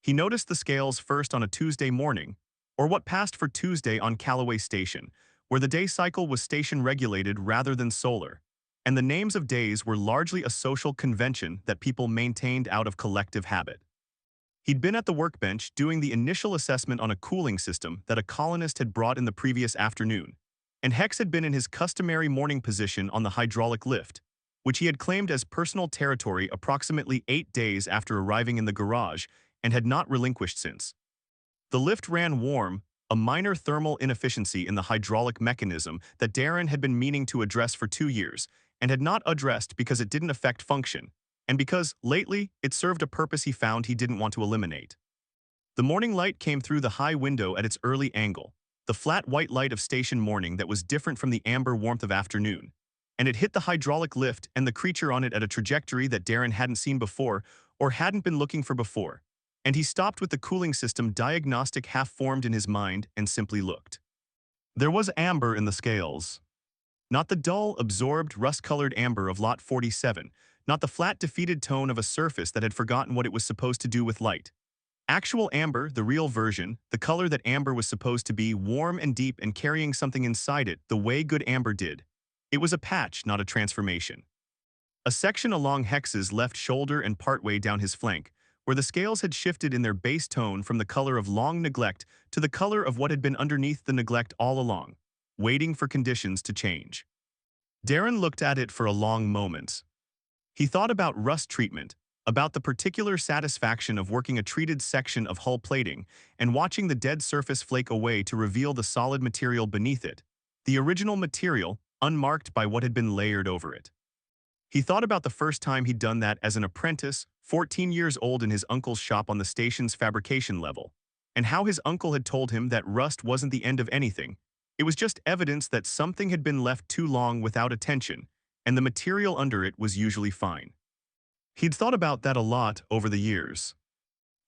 He noticed the scales first on a Tuesday morning, or what passed for Tuesday on Callaway Station, where the day cycle was station-regulated rather than solar, and the names of days were largely a social convention that people maintained out of collective habit. He'd been at the workbench doing the initial assessment on a cooling system that a colonist had brought in the previous afternoon, and Hex had been in his customary morning position on the hydraulic lift, which he had claimed as personal territory approximately 8 days after arriving in the garage and had not relinquished since. The lift ran warm, a minor thermal inefficiency in the hydraulic mechanism that Darren had been meaning to address for 2 years, and had not addressed because it didn't affect function, and because, lately, it served a purpose he found he didn't want to eliminate. The morning light came through the high window at its early angle, the flat white light of station morning that was different from the amber warmth of afternoon, and it hit the hydraulic lift and the creature on it at a trajectory that Darren hadn't seen before or hadn't been looking for before, and he stopped with the cooling system diagnostic half-formed in his mind and simply looked. There was amber in the scales. Not the dull, absorbed, rust-colored amber of Lot 47, not the flat, defeated tone of a surface that had forgotten what it was supposed to do with light. Actual amber, the real version, the color that amber was supposed to be, warm and deep and carrying something inside it the way good amber did. It was a patch, not a transformation. A section along Hex's left shoulder and partway down his flank, where the scales had shifted in their base tone from the color of long neglect to the color of what had been underneath the neglect all along, waiting for conditions to change. Darren looked at it for a long moment. He thought about rust treatment, about the particular satisfaction of working a treated section of hull plating and watching the dead surface flake away to reveal the solid material beneath it, the original material, unmarked by what had been layered over it. He thought about the first time he'd done that as an apprentice, 14 years old in his uncle's shop on the station's fabrication level, and how his uncle had told him that rust wasn't the end of anything. It was just evidence that something had been left too long without attention, and the material under it was usually fine. He'd thought about that a lot over the years.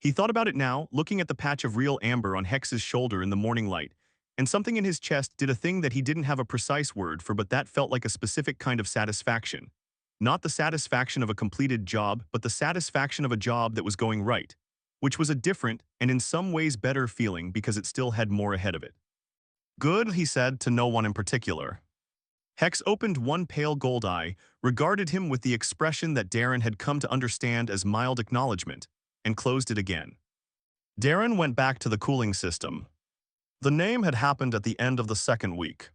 He thought about it now, looking at the patch of real amber on Hex's shoulder in the morning light, and something in his chest did a thing that he didn't have a precise word for, but that felt like a specific kind of satisfaction. Not the satisfaction of a completed job, but the satisfaction of a job that was going right, which was a different, and in some ways better feeling because it still had more ahead of it. Good, he said to no one in particular. Hex opened one pale gold eye, regarded him with the expression that Darren had come to understand as mild acknowledgement, and closed it again. Darren went back to the cooling system. The name had happened at the end of the second week.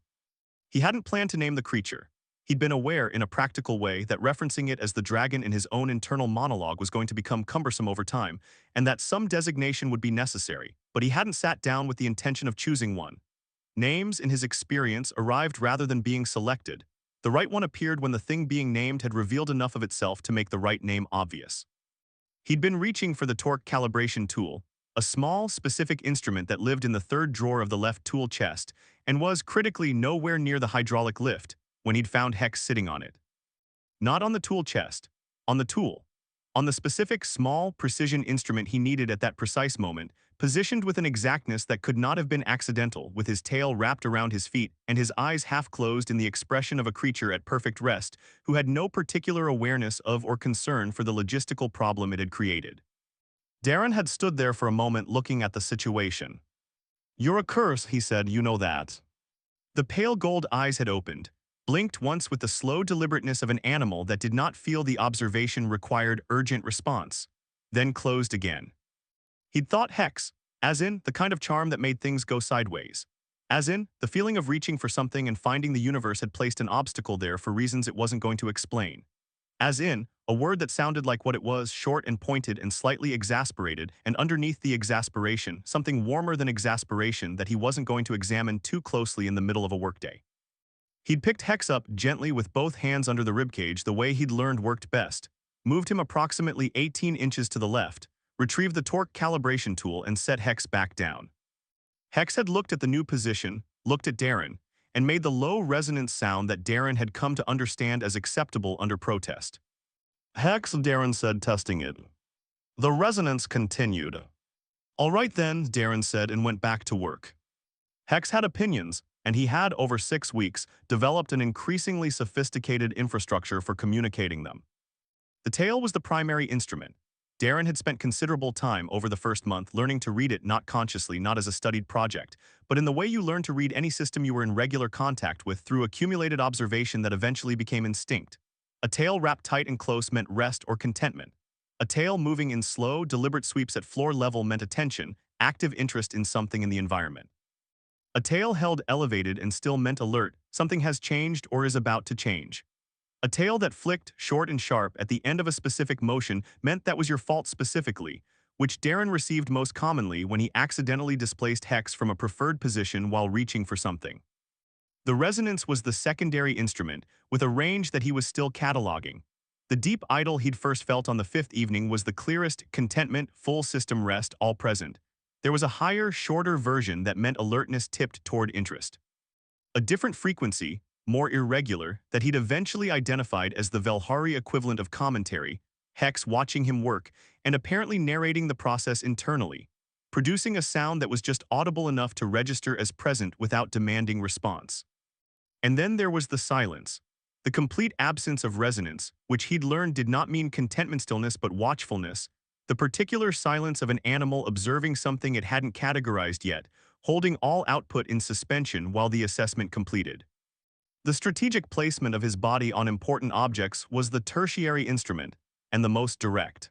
He hadn't planned to name the creature. He'd been aware in a practical way that referencing it as the dragon in his own internal monologue was going to become cumbersome over time, and that some designation would be necessary, but he hadn't sat down with the intention of choosing one. Names, in his experience, arrived rather than being selected. The right one appeared when the thing being named had revealed enough of itself to make the right name obvious. He'd been reaching for the torque calibration tool, a small, specific instrument that lived in the third drawer of the left tool chest, and was, critically, nowhere near the hydraulic lift, when he'd found Hex sitting on it. Not on the tool chest, on the tool. On the specific, small, precision instrument he needed at that precise moment, positioned with an exactness that could not have been accidental, with his tail wrapped around his feet and his eyes half closed in the expression of a creature at perfect rest, who had no particular awareness of or concern for the logistical problem it had created. Darren had stood there for a moment looking at the situation. "You're a curse," he said, "you know that." The pale gold eyes had opened, blinked once with the slow deliberateness of an animal that did not feel the observation required urgent response, then closed again. He'd thought Hex, as in the kind of charm that made things go sideways, as in the feeling of reaching for something and finding the universe had placed an obstacle there for reasons it wasn't going to explain, as in a word that sounded like what it was, short and pointed and slightly exasperated, and underneath the exasperation, something warmer than exasperation that he wasn't going to examine too closely in the middle of a workday. He'd picked Hex up gently with both hands under the ribcage the way he'd learned worked best, moved him approximately 18 inches to the left, retrieved the torque calibration tool and set Hex back down. Hex had looked at the new position, looked at Darren, and made the low resonance sound that Darren had come to understand as acceptable under protest. "Hex," Darren said, testing it. The resonance continued. "All right then," Darren said and went back to work. Hex had opinions, and he had, over 6 weeks, developed an increasingly sophisticated infrastructure for communicating them. The tail was the primary instrument. Darren had spent considerable time over the first month learning to read it not consciously, not as a studied project, but in the way you learn to read any system you were in regular contact with through accumulated observation that eventually became instinct. A tail wrapped tight and close meant rest or contentment. A tail moving in slow, deliberate sweeps at floor level meant attention, active interest in something in the environment. A tail held elevated and still meant alert, something has changed or is about to change. A tail that flicked, short and sharp, at the end of a specific motion meant that was your fault specifically, which Darren received most commonly when he accidentally displaced Hex from a preferred position while reaching for something. The resonance was the secondary instrument, with a range that he was still cataloging. The deep idle he'd first felt on the fifth evening was the clearest, contentment, full system rest, all present. There was a higher, shorter version that meant alertness tipped toward interest. A different frequency, more irregular, that he'd eventually identified as the Velhari equivalent of commentary, Hex watching him work, and apparently narrating the process internally, producing a sound that was just audible enough to register as present without demanding response. And then there was the silence, the complete absence of resonance, which he'd learned did not mean contentment stillness but watchfulness, the particular silence of an animal observing something it hadn't categorized yet, holding all output in suspension while the assessment completed. The strategic placement of his body on important objects was the tertiary instrument, and the most direct.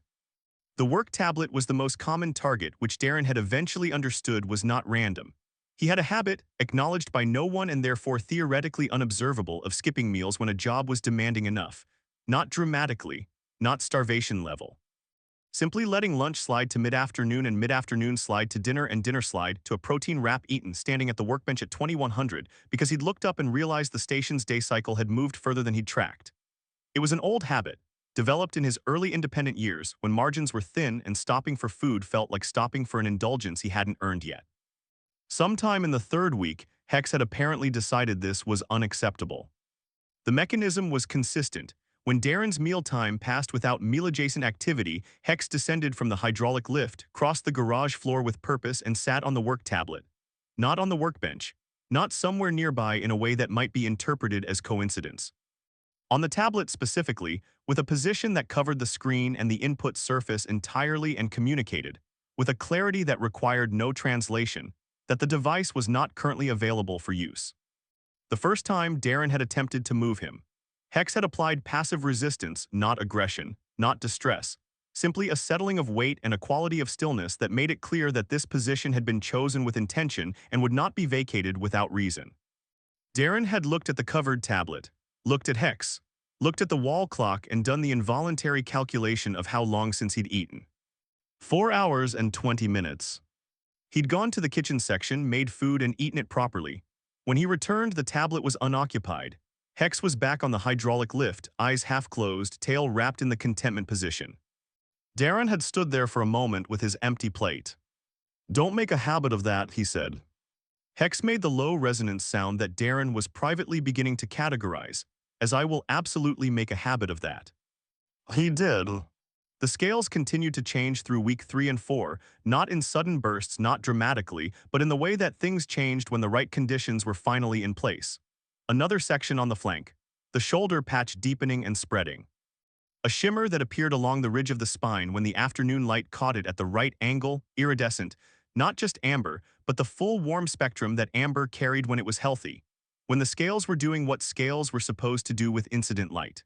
The work tablet was the most common target, which Darren had eventually understood was not random. He had a habit, acknowledged by no one and therefore theoretically unobservable, of skipping meals when a job was demanding enough. Not dramatically, not starvation level. Simply letting lunch slide to mid-afternoon and mid-afternoon slide to dinner and dinner slide to a protein wrap eaten standing at the workbench at 2100 because he'd looked up and realized the station's day cycle had moved further than he'd tracked. It was an old habit, developed in his early independent years when margins were thin and stopping for food felt like stopping for an indulgence he hadn't earned yet. Sometime in the third week, Hex had apparently decided this was unacceptable. The mechanism was consistent. When Darren's mealtime passed without meal-adjacent activity, Hex descended from the hydraulic lift, crossed the garage floor with purpose, and sat on the work tablet. Not on the workbench. Not somewhere nearby in a way that might be interpreted as coincidence. On the tablet specifically, with a position that covered the screen and the input surface entirely and communicated, with a clarity that required no translation, that the device was not currently available for use. The first time Darren had attempted to move him, Hex had applied passive resistance, not aggression, not distress, simply a settling of weight and a quality of stillness that made it clear that this position had been chosen with intention and would not be vacated without reason. Darren had looked at the covered tablet, looked at Hex, looked at the wall clock and done the involuntary calculation of how long since he'd eaten. 4 hours and 20 minutes. He'd gone to the kitchen section, made food and eaten it properly. When he returned, the tablet was unoccupied. Hex was back on the hydraulic lift, eyes half closed, tail wrapped in the contentment position. Darren had stood there for a moment with his empty plate. "Don't make a habit of that," he said. Hex made the low resonance sound that Darren was privately beginning to categorize, as "I will absolutely make a habit of that." He did. The scales continued to change through week 3 and 4, not in sudden bursts, not dramatically, but in the way that things changed when the right conditions were finally in place. Another section on the flank, the shoulder patch deepening and spreading. A shimmer that appeared along the ridge of the spine when the afternoon light caught it at the right angle, iridescent, not just amber, but the full warm spectrum that amber carried when it was healthy, when the scales were doing what scales were supposed to do with incident light.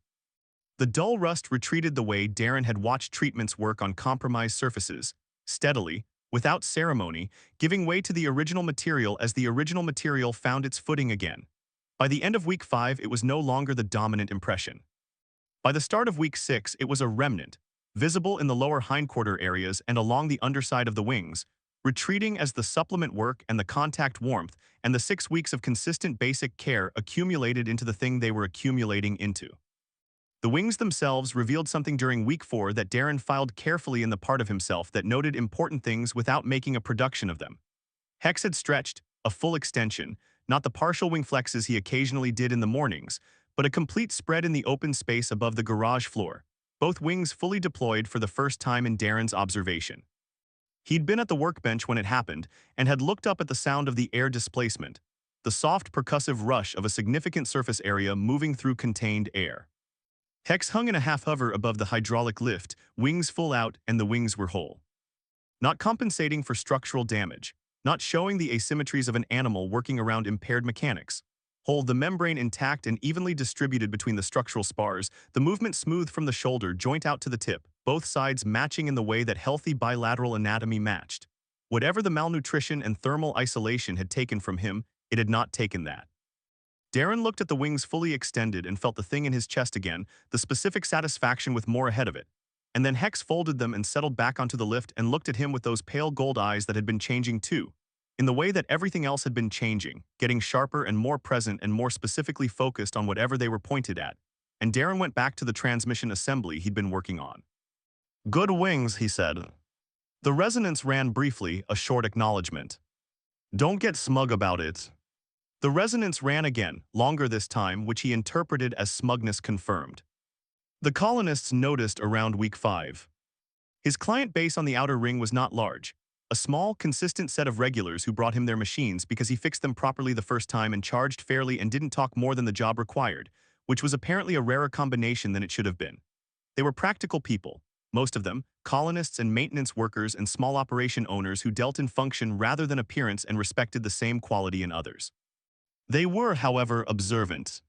The dull rust retreated the way Darren had watched treatments work on compromised surfaces, steadily, without ceremony, giving way to the original material as the original material found its footing again. By the end of week 5, it was no longer the dominant impression. By the start of week 6, it was a remnant, visible in the lower hindquarter areas and along the underside of the wings, retreating as the supplement work and the contact warmth and the 6 weeks of consistent basic care accumulated into the thing they were accumulating into. The wings themselves revealed something during week 4 that Darren filed carefully in the part of himself that noted important things without making a production of them. Hex had stretched, a full extension, not the partial wing flexes he occasionally did in the mornings, but a complete spread in the open space above the garage floor, both wings fully deployed for the first time in Darren's observation. He'd been at the workbench when it happened and had looked up at the sound of the air displacement, the soft percussive rush of a significant surface area moving through contained air. Hex hung in a half-hover above the hydraulic lift, wings full out, and the wings were whole. Not compensating for structural damage, not showing the asymmetries of an animal working around impaired mechanics. Whole, the membrane intact and evenly distributed between the structural spars, the movement smooth from the shoulder joint out to the tip, both sides matching in the way that healthy bilateral anatomy matched. Whatever the malnutrition and thermal isolation had taken from him, it had not taken that. Darren looked at the wings fully extended and felt the thing in his chest again, the specific satisfaction with more ahead of it. and then Hex folded them and settled back onto the lift and looked at him with those pale gold eyes that had been changing too, in the way that everything else had been changing, getting sharper and more present and more specifically focused on whatever they were pointed at, and Darren went back to the transmission assembly he'd been working on. "Good wings," he said. The resonance ran briefly, a short acknowledgement. "Don't get smug about it." The resonance ran again, longer this time, which he interpreted as smugness confirmed. The colonists noticed around week 5. His client base on the outer ring was not large, a small, consistent set of regulars who brought him their machines because he fixed them properly the first time and charged fairly and didn't talk more than the job required, which was apparently a rarer combination than it should have been. They were practical people, most of them, colonists and maintenance workers and small operation owners who dealt in function rather than appearance and respected the same quality in others. They were, however, observant.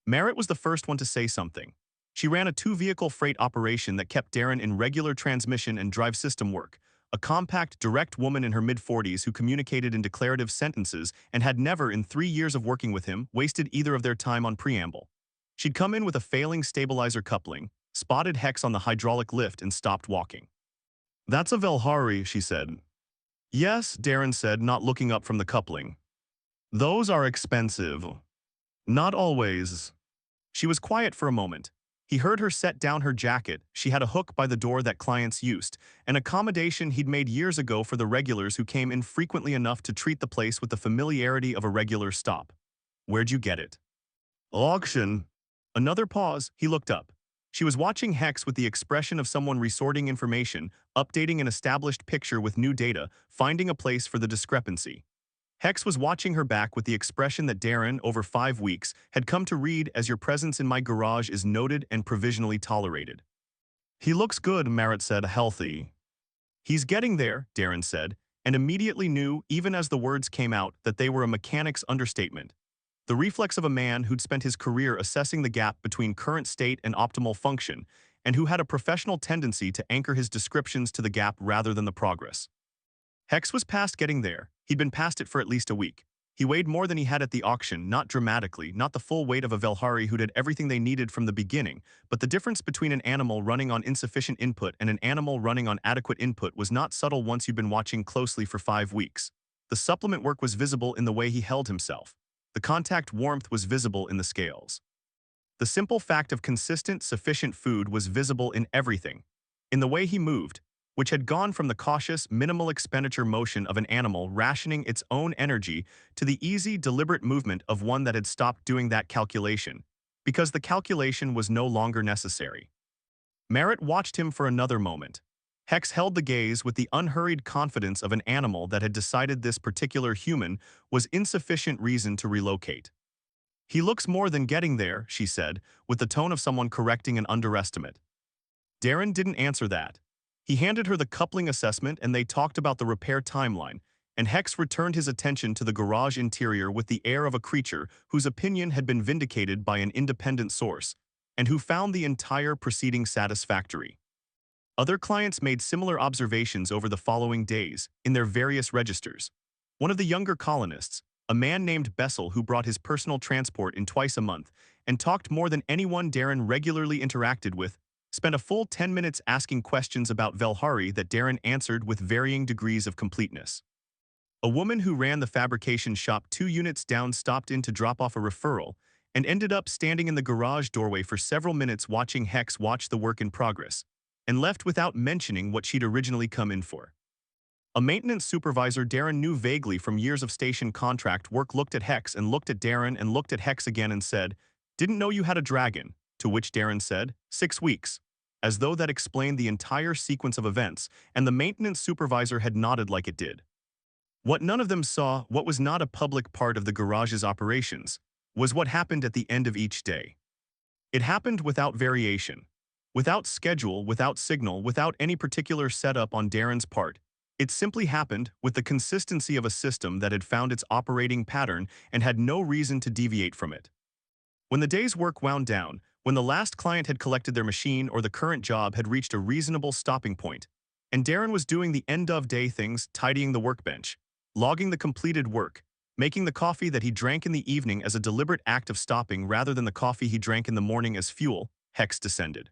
Merritt was the first one to say something. She ran a 2-vehicle freight operation that kept Darren in regular transmission and drive system work, a compact, direct woman in her mid-40s who communicated in declarative sentences and had never, in 3 years of working with him, wasted either of their time on preamble. She'd come in with a failing stabilizer coupling, spotted Hex on the hydraulic lift and stopped walking. "That's a Velhari," she said. "Yes," Darren said, not looking up from the coupling. "Those are expensive." "Not always." She was quiet for a moment. He heard her set down her jacket. She had a hook by the door that clients used, an accommodation he'd made years ago for the regulars who came in frequently enough to treat the place with the familiarity of a regular stop. "Where'd you get it?" "Auction." Another pause, he looked up. She was watching Hex with the expression of someone resorting information, updating an established picture with new data, finding a place for the discrepancy. Hex was watching her back with the expression that Darren, over 5 weeks, had come to read as "Your presence in my garage is noted and provisionally tolerated." "He looks good," Merritt said, "healthy." "He's getting there," Darren said, and immediately knew, even as the words came out, that they were a mechanic's understatement. The reflex of a man who'd spent his career assessing the gap between current state and optimal function, and who had a professional tendency to anchor his descriptions to the gap rather than the progress. Hex was past getting there. He'd been past it for at least a week. He weighed more than he had at the auction, not dramatically, not the full weight of a Velhari who'd had everything they needed from the beginning, but the difference between an animal running on insufficient input and an animal running on adequate input was not subtle once you'd been watching closely for 5 weeks. The supplement work was visible in the way he held himself. The contact warmth was visible in the scales. The simple fact of consistent, sufficient food was visible in everything. In the way he moved, which had gone from the cautious, minimal expenditure motion of an animal rationing its own energy to the easy, deliberate movement of one that had stopped doing that calculation, because the calculation was no longer necessary. Merritt watched him for another moment. Hex held the gaze with the unhurried confidence of an animal that had decided this particular human was insufficient reason to relocate. "He looks more than getting there," she said, with the tone of someone correcting an underestimate. Darren didn't answer that. He handed her the coupling assessment and they talked about the repair timeline, and Hex returned his attention to the garage interior with the air of a creature whose opinion had been vindicated by an independent source, and who found the entire proceeding satisfactory. Other clients made similar observations over the following days, in their various registers. One of the younger colonists, a man named Bessel who brought his personal transport in twice a month, and talked more than anyone Darren regularly interacted with, spent a full 10 minutes asking questions about Velhari that Darren answered with varying degrees of completeness. A woman who ran the fabrication shop 2 units down stopped in to drop off a referral, and ended up standing in the garage doorway for several minutes watching Hex watch the work in progress, and left without mentioning what she'd originally come in for. A maintenance supervisor Darren knew vaguely from years of station contract work looked at Hex and looked at Darren and looked at Hex again and said, "Didn't know you had a dragon," to which Darren said, "6 weeks." As though that explained the entire sequence of events, and the maintenance supervisor had nodded like it did. What none of them saw, what was not a public part of the garage's operations, was what happened at the end of each day. It happened without variation, without schedule, without signal, without any particular setup on Darren's part. It simply happened with the consistency of a system that had found its operating pattern and had no reason to deviate from it. When the day's work wound down, when the last client had collected their machine or the current job had reached a reasonable stopping point, and Darren was doing the end-of-day things, tidying the workbench, logging the completed work, making the coffee that he drank in the evening as a deliberate act of stopping rather than the coffee he drank in the morning as fuel, Hex descended.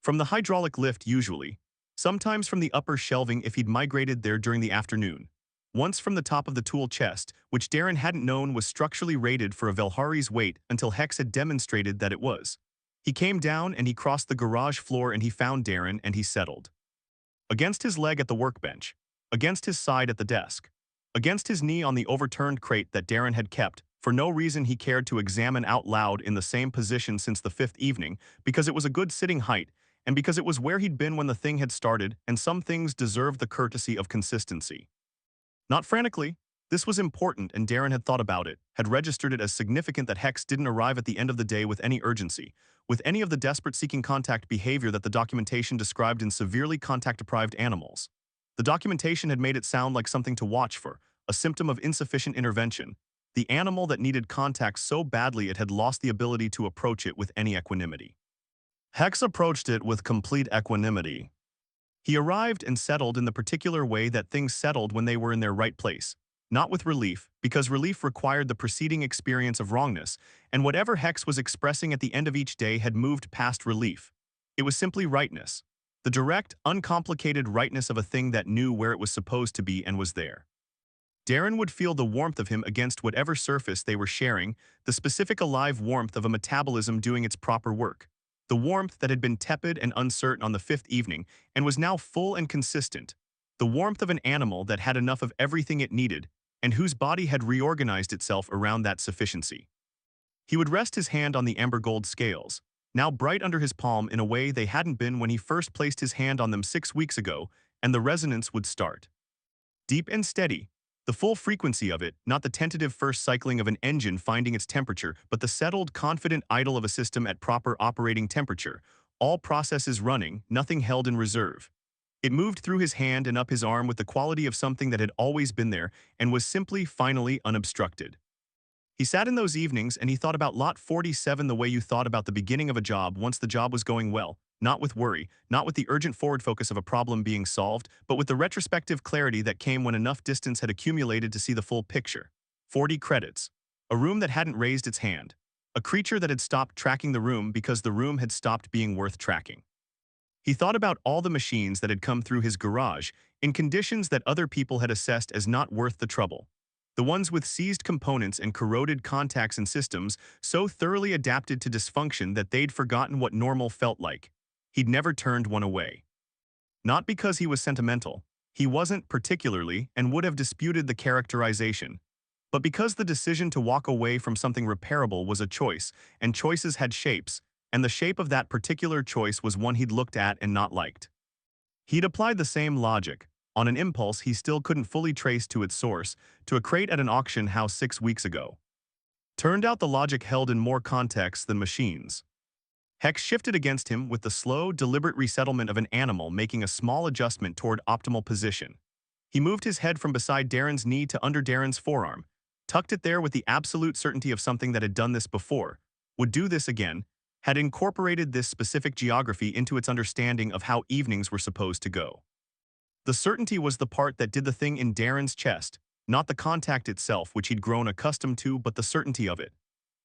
From the hydraulic lift usually, sometimes from the upper shelving if he'd migrated there during the afternoon. Once from the top of the tool chest, which Darren hadn't known was structurally rated for a Velhari's weight until Hex had demonstrated that it was. He came down and he crossed the garage floor and he found Darren and he settled. Against his leg at the workbench, against his side at the desk, against his knee on the overturned crate that Darren had kept, for no reason he cared to examine out loud in the same position since the fifth evening, because it was a good sitting height, and because it was where he'd been when the thing had started, and some things deserved the courtesy of consistency. Not frantically. This was important and Darren had thought about it, had registered it as significant that Hex didn't arrive at the end of the day with any urgency, with any of the desperate seeking contact behavior that the documentation described in severely contact-deprived animals. The documentation had made it sound like something to watch for, a symptom of insufficient intervention, the animal that needed contact so badly it had lost the ability to approach it with any equanimity. Hex approached it with complete equanimity. He arrived and settled in the particular way that things settled when they were in their right place. Not with relief, because relief required the preceding experience of wrongness, and whatever Hex was expressing at the end of each day had moved past relief. It was simply rightness. The direct, uncomplicated rightness of a thing that knew where it was supposed to be and was there. Darren would feel the warmth of him against whatever surface they were sharing, the specific alive warmth of a metabolism doing its proper work. The warmth that had been tepid and uncertain on the fifth evening and was now full and consistent. The warmth of an animal that had enough of everything it needed, and whose body had reorganized itself around that sufficiency. He would rest his hand on the amber gold scales, now bright under his palm in a way they hadn't been when he first placed his hand on them 6 weeks ago, and the resonance would start. Deep and steady, the full frequency of it, not the tentative first cycling of an engine finding its temperature, but the settled, confident idle of a system at proper operating temperature, all processes running, nothing held in reserve. It moved through his hand and up his arm with the quality of something that had always been there and was simply, finally, unobstructed. He sat in those evenings and he thought about Lot 47 the way you thought about the beginning of a job once the job was going well, not with worry, not with the urgent forward focus of a problem being solved, but with the retrospective clarity that came when enough distance had accumulated to see the full picture. 40 credits. A room that hadn't raised its hand. A creature that had stopped tracking the room because the room had stopped being worth tracking. He thought about all the machines that had come through his garage in conditions that other people had assessed as not worth the trouble. The ones with seized components and corroded contacts and systems so thoroughly adapted to dysfunction that they'd forgotten what normal felt like. He'd never turned one away. Not because he was sentimental. He wasn't particularly and would have disputed the characterization. But because the decision to walk away from something repairable was a choice, and choices had shapes, and the shape of that particular choice was one he'd looked at and not liked. He'd applied the same logic, on an impulse he still couldn't fully trace to its source, to a crate at an auction house 6 weeks ago. Turned out the logic held in more context than machines. Hex shifted against him with the slow, deliberate resettlement of an animal making a small adjustment toward optimal position. He moved his head from beside Darren's knee to under Darren's forearm, tucked it there with the absolute certainty of something that had done this before, would do this again, had incorporated this specific geography into its understanding of how evenings were supposed to go. The certainty was the part that did the thing in Darren's chest, not the contact itself which he'd grown accustomed to, but the certainty of it.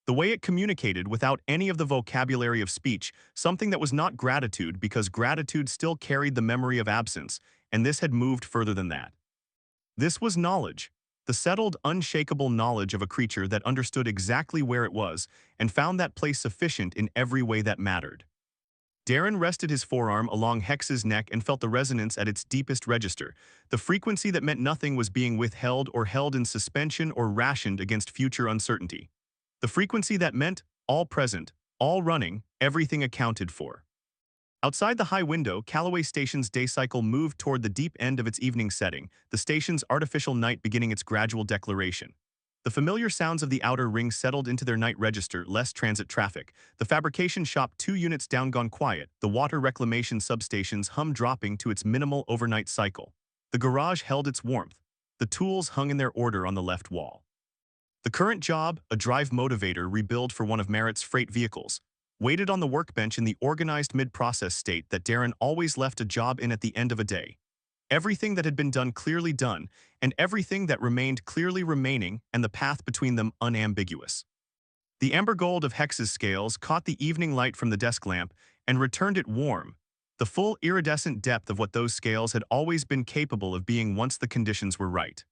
The way it communicated without any of the vocabulary of speech, something that was not gratitude because gratitude still carried the memory of absence, and this had moved further than that. This was knowledge, the settled, unshakable knowledge of a creature that understood exactly where it was and found that place sufficient in every way that mattered. Darren rested his forearm along Hex's neck and felt the resonance at its deepest register, the frequency that meant nothing was being withheld or held in suspension or rationed against future uncertainty. The frequency that meant all present, all running, everything accounted for. Outside the high window, Callaway Station's day cycle moved toward the deep end of its evening setting, the station's artificial night beginning its gradual declaration. The familiar sounds of the outer ring settled into their night register, less transit traffic, the fabrication shop 2 units down gone quiet, the water reclamation substation's hum dropping to its minimal overnight cycle. The garage held its warmth. The tools hung in their order on the left wall. The current job, a drive motivator rebuild for one of Merritt's freight vehicles, waited on the workbench in the organized mid-process state that Darren always left a job in at the end of a day. Everything that had been done clearly done, and everything that remained clearly remaining, and the path between them unambiguous. The amber gold of Hex's scales caught the evening light from the desk lamp and returned it warm, the full iridescent depth of what those scales had always been capable of being once the conditions were right.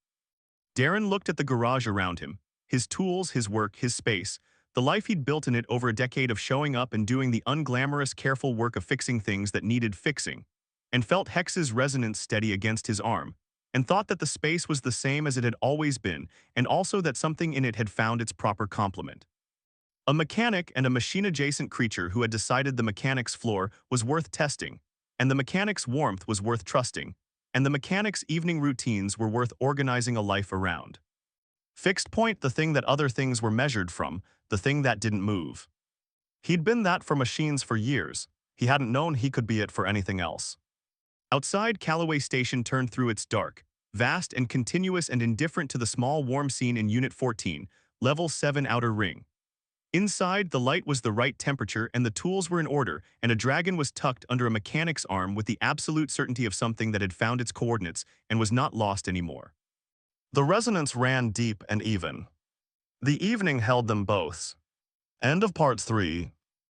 Darren looked at the garage around him, his tools, his work, his space, the life he'd built in it over a decade of showing up and doing the unglamorous, careful work of fixing things that needed fixing, and felt Hex's resonance steady against his arm, and thought that the space was the same as it had always been, and also that something in it had found its proper complement. A mechanic and a machine-adjacent creature who had decided the mechanic's floor was worth testing, and the mechanic's warmth was worth trusting, and the mechanic's evening routines were worth organizing a life around. Fixed point, the thing that other things were measured from, the thing that didn't move. He'd been that for machines for years. He hadn't known he could be it for anything else. Outside, Callaway Station turned through its dark, vast and continuous and indifferent to the small warm scene in Unit 14, Level 7 Outer Ring. Inside, the light was the right temperature and the tools were in order, and a dragon was tucked under a mechanic's arm with the absolute certainty of something that had found its coordinates and was not lost anymore. The resonance ran deep and even. The evening held them both. End of Part 3.